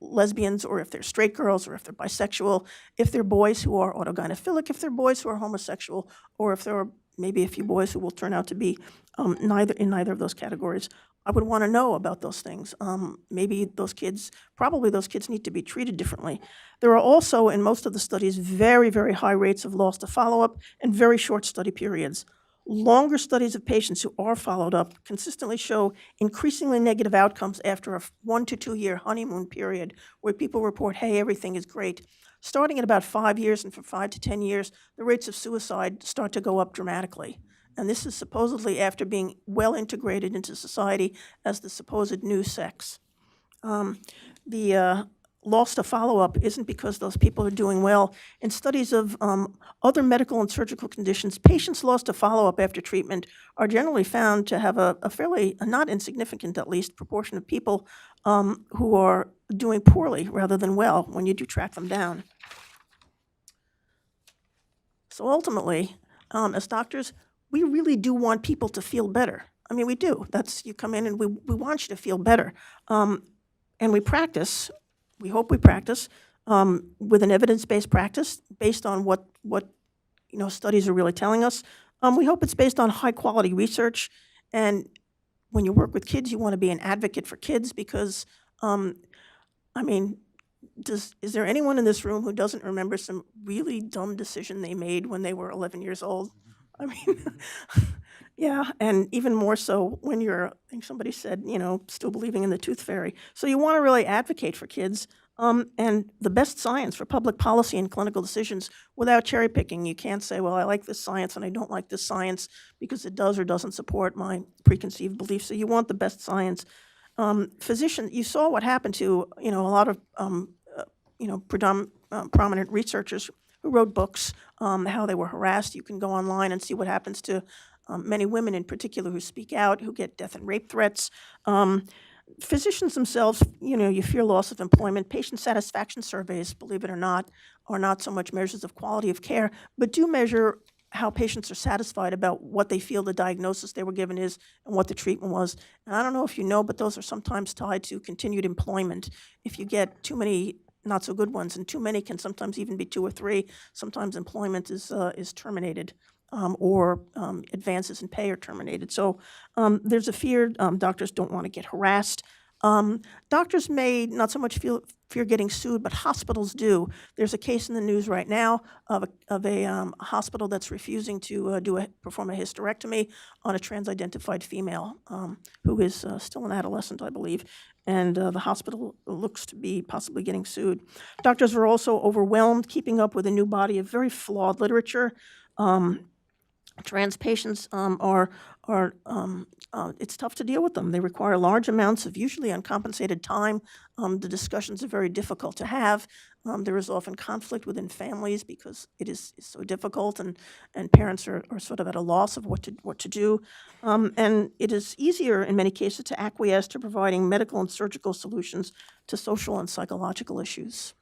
S6: lesbians, or if they're straight girls, or if they're bisexual, if they're boys who are autogynephilic, if they're boys who are homosexual, or if there are maybe a few boys who will turn out to be neither of those categories? I would want to know about those things. Probably those kids need to be treated differently. There are also, in most of the studies, very, very high rates of loss to follow-up and very short study periods. Longer studies of patients who are followed up consistently show increasingly negative outcomes after a 1 to 2 year honeymoon period where people report, hey, everything is great. Starting at about 5 years and for 5 to 10 years, the rates of suicide start to go up dramatically. And this is supposedly after being well integrated into society as the supposed new sex. The lost to follow-up isn't because those people are doing well. In studies of other medical and surgical conditions, patients lost to follow-up after treatment are generally found to have a fairly, a not insignificant at least, proportion of people who are doing poorly rather than well when you do track them down. So ultimately, as doctors, we really do want people to feel better. I mean, we do. That's, you come in and we want you to feel better. And we practice, we hope we practice, with an evidence-based practice based on what studies are really telling us. We hope it's based on high-quality research. And when you work with kids, you want to be an advocate for kids because, I mean, is there anyone in this room who doesn't remember some really dumb decision they made when they were 11 years old? I mean, yeah, and even more so when you're, I think somebody said, still believing in the tooth fairy. So you want to really advocate for kids and the best science for public policy and clinical decisions without cherry picking. You can't say, well, I like this science and I don't like this science because it does or doesn't support my preconceived beliefs. So you want the best science. Physicians, you saw what happened to, a lot of, prominent researchers who wrote books, how they were harassed. You can go online and see what happens to many women in particular who speak out, who get death and rape threats. Physicians themselves, you fear loss of employment. Patient satisfaction surveys, believe it or not, are not so much measures of quality of care, but do measure how patients are satisfied about what they feel the diagnosis they were given is and what the treatment was. And I don't know if you know, but those are sometimes tied to continued employment. If you get too many not so good ones, and too many can sometimes even be 2 or 3, sometimes employment is terminated. Or advances in pay are terminated. So there's a fear doctors don't want to get harassed. Doctors may not so much fear getting sued, but hospitals do. There's a case in the news right now of a hospital that's refusing to perform a hysterectomy on a trans-identified female who is still an adolescent, I believe, and the hospital looks to be possibly getting sued. Doctors are also overwhelmed keeping up with a new body of very flawed literature. Trans patients it's tough to deal with them. They require large amounts of usually uncompensated time. The discussions are very difficult to have. There is often conflict within families because it is so difficult, and parents are sort of at a loss of what to do. And it is easier in many cases to acquiesce to providing medical and surgical solutions to social and psychological issues.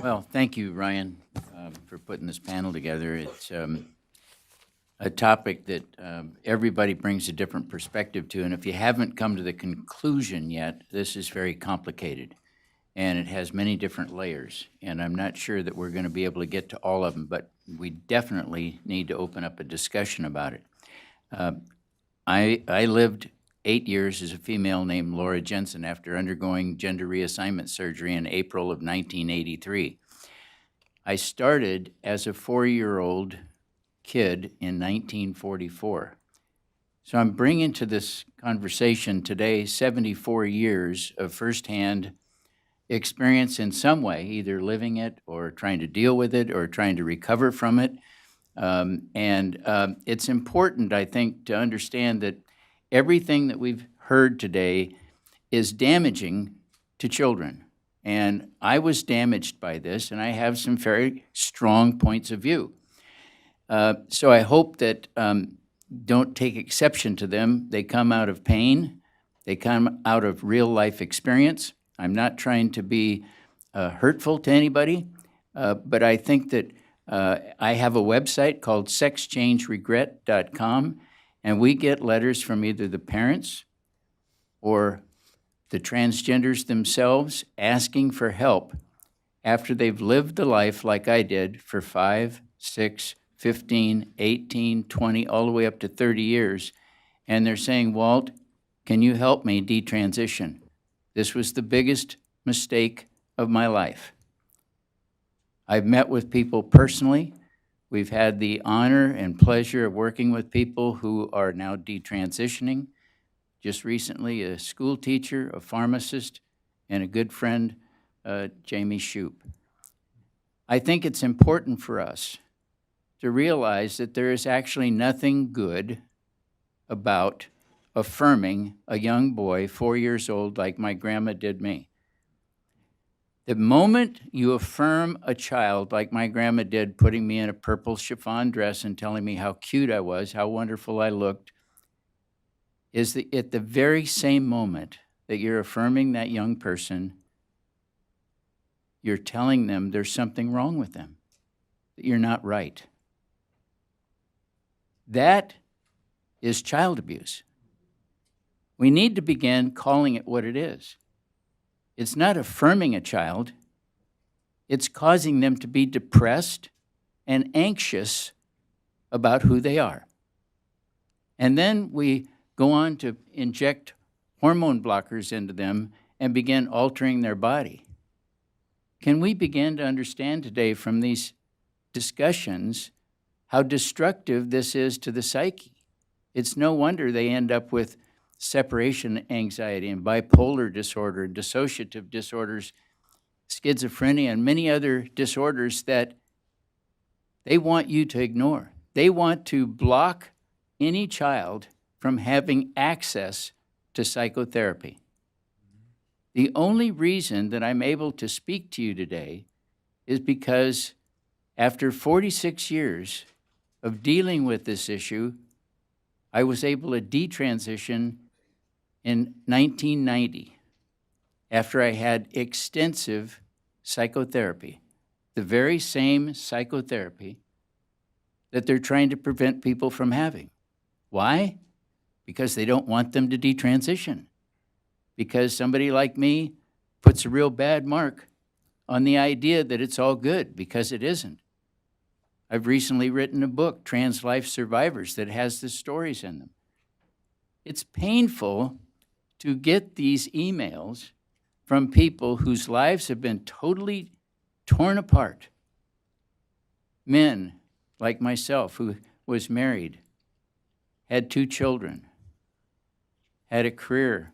S7: Well, thank you, Ryan, for putting this panel together. It's a topic that everybody brings a different perspective to, and if you haven't come to the conclusion yet, this is very complicated, and it has many different layers, and I'm not sure that we're going to be able to get to all of them, but we definitely need to open up a discussion about it. I lived 8 years as a female named Laura Jensen after undergoing gender reassignment surgery in April of 1983. I started as a 4-year-old kid in 1944. So I'm bringing to this conversation today 74 years of firsthand experience in some way, either living it or trying to deal with it or trying to recover from it. It's important, I think, to understand that everything that we've heard today is damaging to children. And I was damaged by this, and I have some very strong points of view. So I hope that don't take exception to them. They come out of pain. They come out of real life experience. I'm not trying to be hurtful to anybody, but I think that I have a website called sexchangeregret.com, and we get letters from either the parents or the transgenders themselves asking for help after they've lived the life like I did for 5, 6, 15, 18, 20, all the way up to 30 years. And they're saying, Walt, can you help me detransition? This was the biggest mistake of my life. I've met with people personally. We've had the honor and pleasure of working with people who are now detransitioning. Just recently, a school teacher, a pharmacist, and a good friend, Jamie Shoup. I think it's important for us to realize that there is actually nothing good about affirming a young boy 4 years old like my grandma did me. The moment you affirm a child like my grandma did, putting me in a purple chiffon dress and telling me how cute I was, how wonderful I looked, is at the very same moment that you're affirming that young person, you're telling them there's something wrong with them, that you're not right. That is child abuse. We need to begin calling it what it is. It's not affirming a child. It's causing them to be depressed and anxious about who they are. And then we go on to inject hormone blockers into them and begin altering their body. Can we begin to understand today from these discussions how destructive this is to the psyche? It's no wonder they end up with separation anxiety and bipolar disorder, dissociative disorders, schizophrenia, and many other disorders that they want you to ignore. They want to block any child from having access to psychotherapy. The only reason that I'm able to speak to you today is because after 46 years of dealing with this issue, I was able to detransition in 1990 after I had extensive psychotherapy, the very same psychotherapy that they're trying to prevent people from having. Why? Because they don't want them to detransition. Because somebody like me puts a real bad mark on the idea that it's all good, because it isn't. I've recently written a book, Trans Life Survivors, that has the stories in them. It's painful to get these emails from people whose lives have been totally torn apart. Men like myself, who was married, had 2 children, had a career.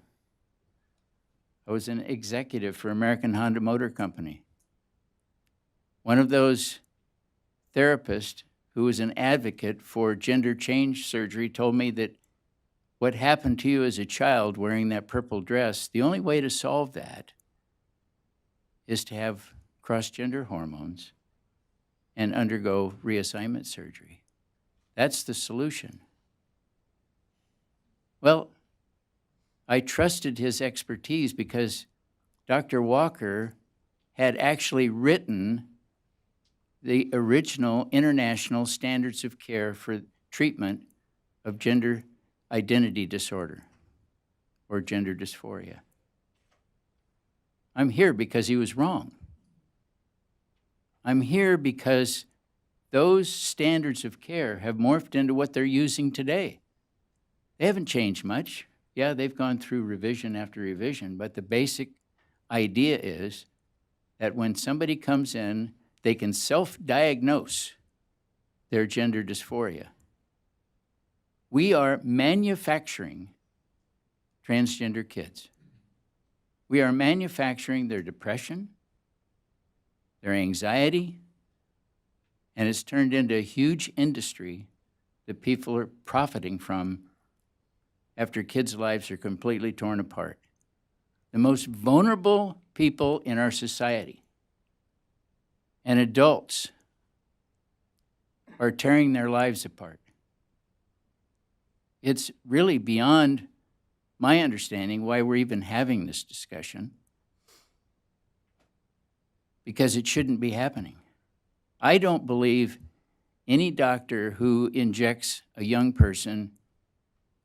S7: I was an executive for American Honda Motor Company. One of those therapists who was an advocate for gender change surgery told me that what happened to you as a child wearing that purple dress, the only way to solve that is to have cross-gender hormones and undergo reassignment surgery. That's the solution. Well, I trusted his expertise because Dr. Walker had actually written the original international standards of care for treatment of gender identity disorder or gender dysphoria. I'm here because he was wrong. I'm here because those standards of care have morphed into what they're using today. They haven't changed much. Yeah, they've gone through revision after revision, but the basic idea is that when somebody comes in, they can self-diagnose their gender dysphoria. We are manufacturing transgender kids. We are manufacturing their depression, their anxiety, and it's turned into a huge industry that people are profiting from after kids' lives are completely torn apart. The most vulnerable people in our society and adults are tearing their lives apart. It's really beyond my understanding why we're even having this discussion, because it shouldn't be happening. I don't believe any doctor who injects a young person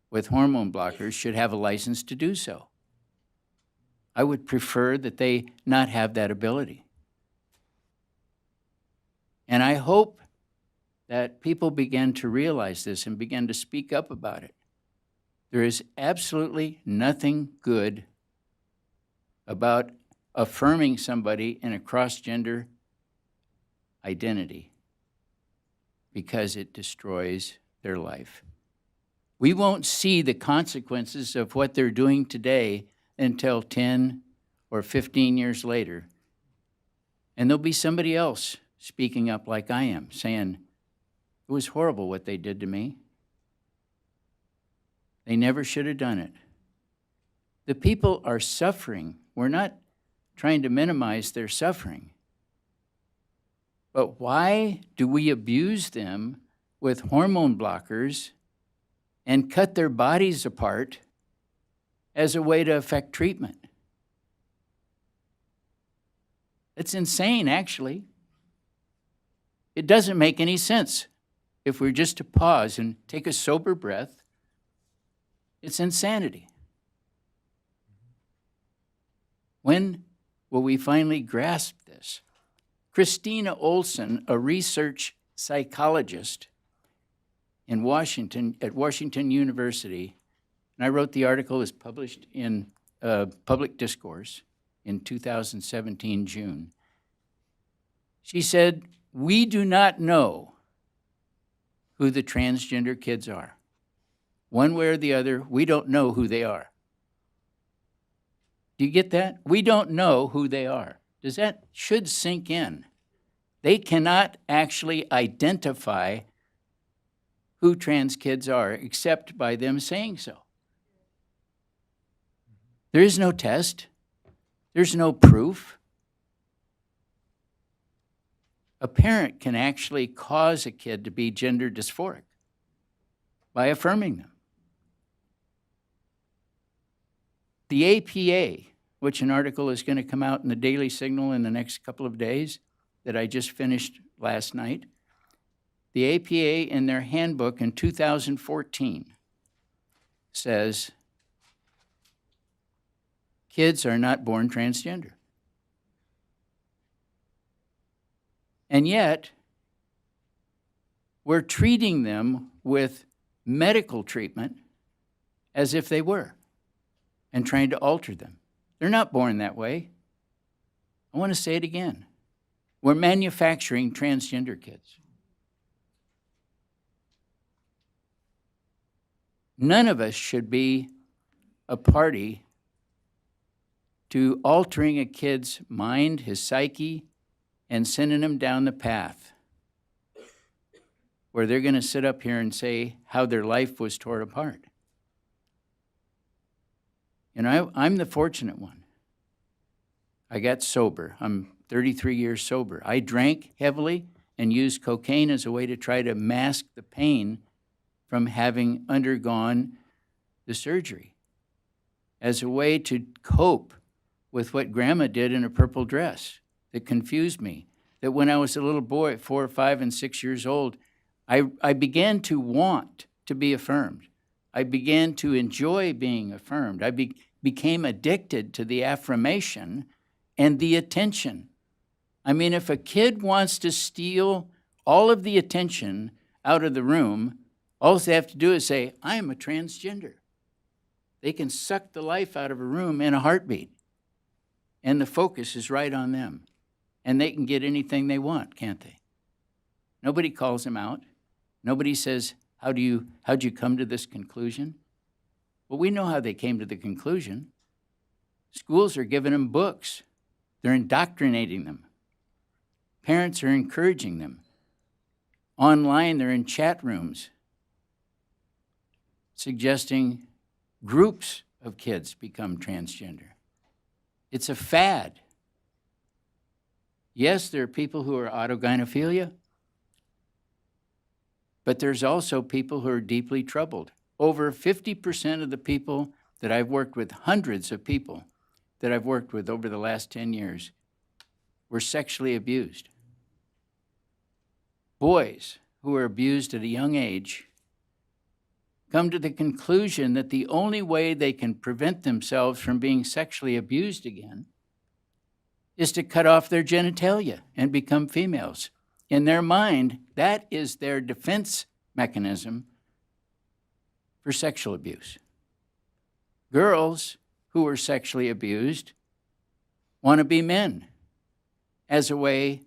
S7: with hormone blockers should have a license to do so. I would prefer that they not have that ability. And I hope that people begin to realize this and begin to speak up about it. There is absolutely nothing good about affirming somebody in a cross-gender identity because it destroys their life. We won't see the consequences of what they're doing today until 10 or 15 years later. And there'll be somebody else speaking up like I am, saying, It was horrible what they did to me. They never should have done it. The people are suffering. We're not trying to minimize their suffering. But why do we abuse them with hormone blockers and cut their bodies apart as a way to affect treatment? It's insane, actually. It doesn't make any sense. If we're just to pause and take a sober breath, it's insanity. When will we finally grasp this? Christina Olson, a research psychologist in Washington, at Washington University, and I wrote the article, is published in Public Discourse in 2017, June. She said, "We do not know who the transgender kids are. One way or the other, we don't know who they are." Do you get that? We don't know who they are. Should sink in. They cannot actually identify who trans kids are except by them saying so. There is no test. There's no proof. A parent can actually cause a kid to be gender dysphoric by affirming them. The APA, which an article is going to come out in the Daily Signal in the next couple of days that I just finished last night, the APA in their handbook in 2014 says kids are not born transgender. And yet, we're treating them with medical treatment as if they were, and trying to alter them. They're not born that way. I want to say it again. We're manufacturing transgender kids. None of us should be a party to altering a kid's mind, his psyche, and sending him down the path where they're going to sit up here and say how their life was torn apart. And I'm the fortunate one. I got sober. I'm 33 years sober. I drank heavily and used cocaine as a way to try to mask the pain from having undergone the surgery, as a way to cope with what Grandma did in a purple dress that confused me. That when I was a little boy at 4, 5, and 6 years old, I began to want to be affirmed. I began to enjoy being affirmed. I became addicted to the affirmation and the attention. I mean, if a kid wants to steal all of the attention out of the room, all they have to do is say, "I am a transgender." They can suck the life out of a room in a heartbeat. And the focus is right on them. And they can get anything they want, can't they? Nobody calls them out. Nobody says, how'd you come to this conclusion? Well, we know how they came to the conclusion. Schools are giving them books. They're indoctrinating them. Parents are encouraging them. Online, they're in chat rooms suggesting groups of kids become transgender. It's a fad. Yes, there are people who are autogynephilia, but there's also people who are deeply troubled. Over 50% of the people that I've worked with, hundreds of people that I've worked with over the last 10 years, were sexually abused. Boys who are abused at a young age come to the conclusion that the only way they can prevent themselves from being sexually abused again is to cut off their genitalia and become females. In their mind, that is their defense mechanism for sexual abuse. Girls who are sexually abused want to be men as a way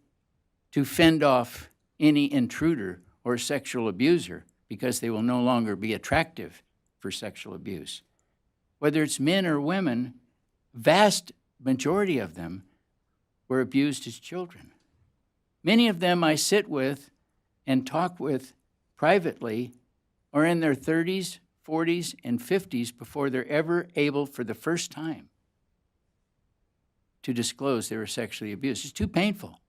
S7: to fend off any intruder or sexual abuser because they will no longer be attractive for sexual abuse. Whether it's men or women, vast majority of them were abused as children. Many of them I sit with and talk with privately are in their 30s, 40s, and 50s before they're ever able for the first time to disclose they were sexually abused. It's too painful.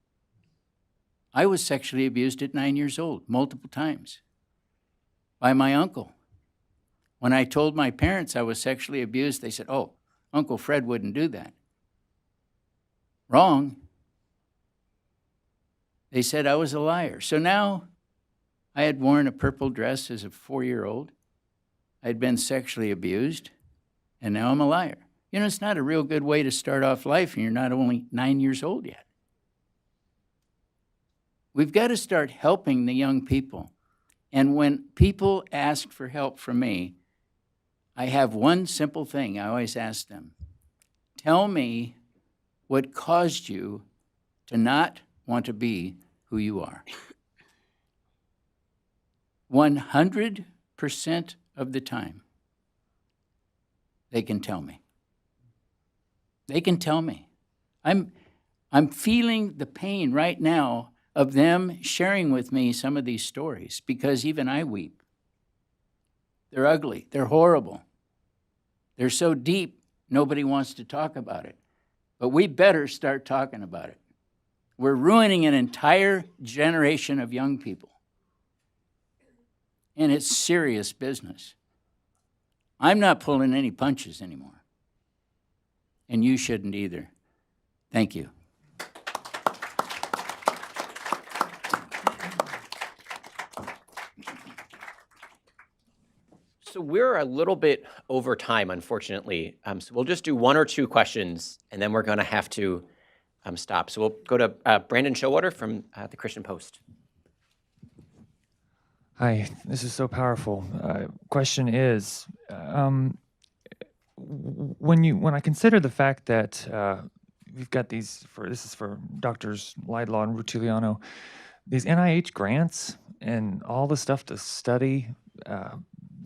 S7: I was sexually abused at 9 years old, multiple times, by my uncle. When I told my parents I was sexually abused, they said, "Oh, Uncle Fred wouldn't do that." Wrong. They said I was a liar. So now I had worn a purple dress as a 4-year-old. I'd been sexually abused, and now I'm a liar. You know, it's not a real good way to start off life, and you're not only 9 years old yet. We've got to start helping the young people. And when people ask for help from me, I have one simple thing I always ask them. Tell me what caused you to not want to be who you are. 100% of the time, they can tell me. They can tell me. I'm feeling the pain right now of them sharing with me some of these stories because even I weep. They're ugly. They're horrible. They're so deep, nobody wants to talk about it. But we better start talking about it. We're ruining an entire generation of young people. And it's serious business. I'm not pulling any punches anymore. And you shouldn't either. Thank you.
S1: So we're a little bit over time, unfortunately. So we'll just do one or two questions, and then we're going to have to stop. So we'll go to Brandon Showalter from the Christian Post.
S8: Hi, this is so powerful. Question is, when I consider the fact that we've got these, this is for Doctors Laidlaw and Rutiliano, these NIH grants and all the stuff to study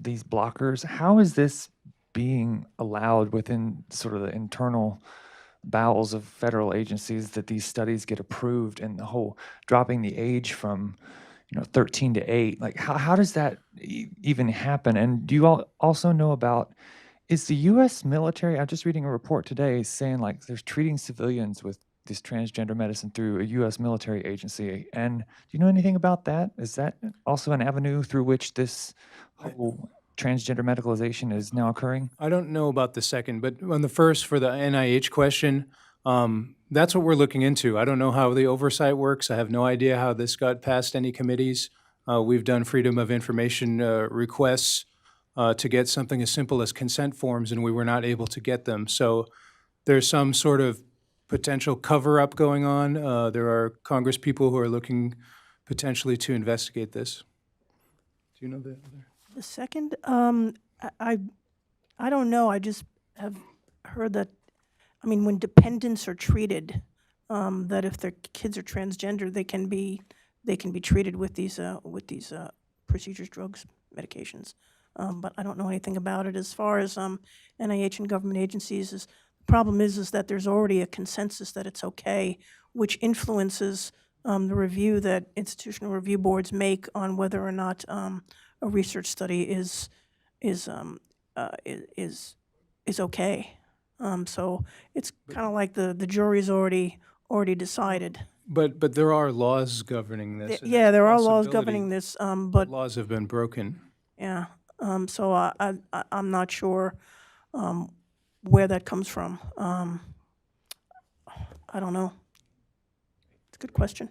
S8: these blockers, how is this being allowed within sort of the internal bowels of federal agencies that these studies get approved, and the whole dropping the age from 13 to 8? Like, how does that even happen? And do you all also know about, is the U.S. military, I'm just reading a report today saying like there's treating civilians with this transgender medicine through a U.S. military agency. And do you know anything about that? Is that also an avenue through which this whole transgender medicalization is now occurring?
S3: I don't know about the second, but on the first, for the NIH question, that's what we're looking into. I don't know how the oversight works. I have no idea how this got past any committees. We've done freedom of information requests to get something as simple as consent forms, and we were not able to get them. So there's some sort of potential cover-up going on. There are Congress people who are looking potentially to investigate this. Do you know the other?
S6: The second, I don't know. I just have heard that, I mean, when dependents are treated, that if their kids are transgender, they can be treated with these procedures, drugs, medications. But I don't know anything about it. As far as NIH and government agencies, the problem is that there's already a consensus that it's okay, which influences the review that institutional review boards make on whether or not a research study is okay. So it's kind of like the jury's already decided.
S3: But there are laws governing this. and
S6: Yeah,
S3: there's
S6: there are laws
S3: possibility
S6: governing this, but
S3: laws have been broken.
S6: yeah. So I'm not sure where that comes from. I don't know. It's a good question.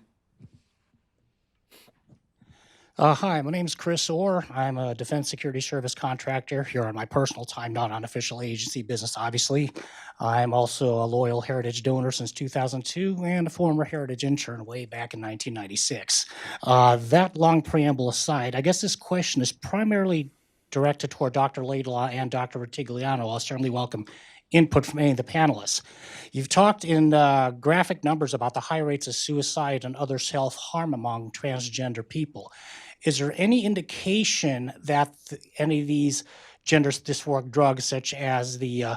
S9: Hi, my name is Chris Orr. I'm a Defense Security Service contractor here on my personal time, not on official agency business, obviously. I'm also a loyal Heritage donor since 2002 and a former Heritage intern way back in 1996. That long preamble aside, I guess this question is primarily directed toward Dr. Laidlaw and Dr. Rutigliano. I'll certainly welcome input from any of the panelists. You've talked in graphic numbers about the high rates of suicide and other self-harm among transgender people. Is there any indication that any of these gender dysphoric drugs, such as the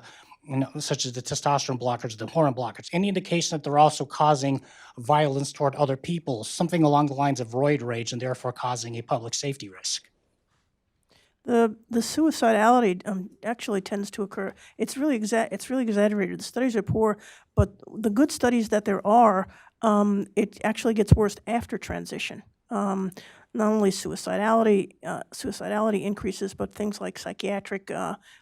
S9: such as the testosterone blockers, the hormone blockers, any indication that they're also causing violence toward other people, something along the lines of roid rage, and therefore causing a public safety risk.
S6: The suicidality actually tends to occur. It's really exaggerated. The studies are poor, but the good studies that there are, it actually gets worse after transition. Not only suicidality increases, but things like psychiatric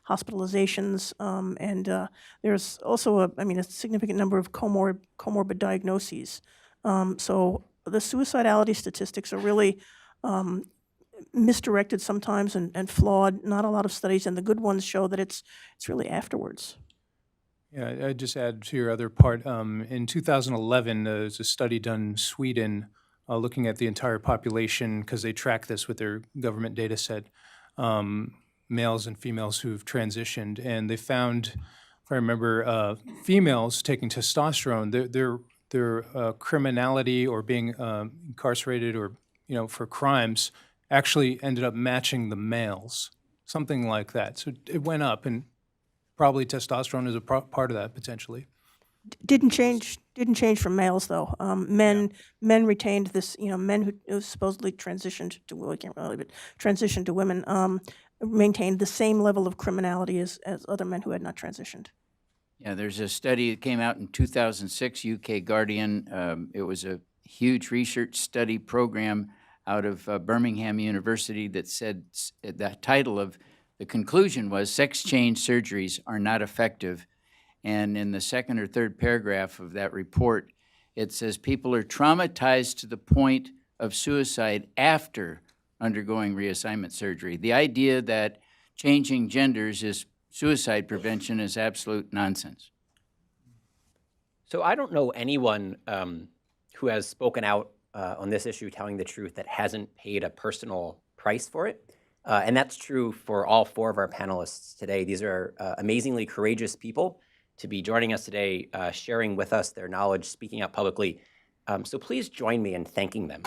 S6: hospitalizations, and there's also a significant number of comorbid diagnoses. So the suicidality statistics are really misdirected sometimes and flawed. Not a lot of studies, and the good ones show that it's really afterwards.
S3: Yeah, I'd just add to your other part. In 2011, there's a study done in Sweden looking at the entire population because they track this with their government data set, males and females who've transitioned. And they found, if I remember, females taking testosterone, their criminality or being incarcerated or for crimes actually ended up matching the males, something like that. So it went up, and probably testosterone is a part of that potentially.
S6: Didn't change from males though. Men retained this. Men who supposedly transitioned to, well, I can't really, but transitioned to women maintained the same level of criminality as other men who had not transitioned.
S7: Yeah, there's a study that came out in 2006, UK Guardian. It was a huge research study program out of Birmingham University that said the title of the conclusion was sex change surgeries are not effective. And in the second or third paragraph of that report, it says people are traumatized to the point of suicide after undergoing reassignment surgery. The idea that changing genders is suicide prevention is absolute nonsense.
S1: So I don't know anyone who has spoken out on this issue telling the truth that hasn't paid a personal price for it. And that's true for all four of our panelists today. These are amazingly courageous people to be joining us today, sharing with us their knowledge, speaking out publicly. So please join me in thanking them.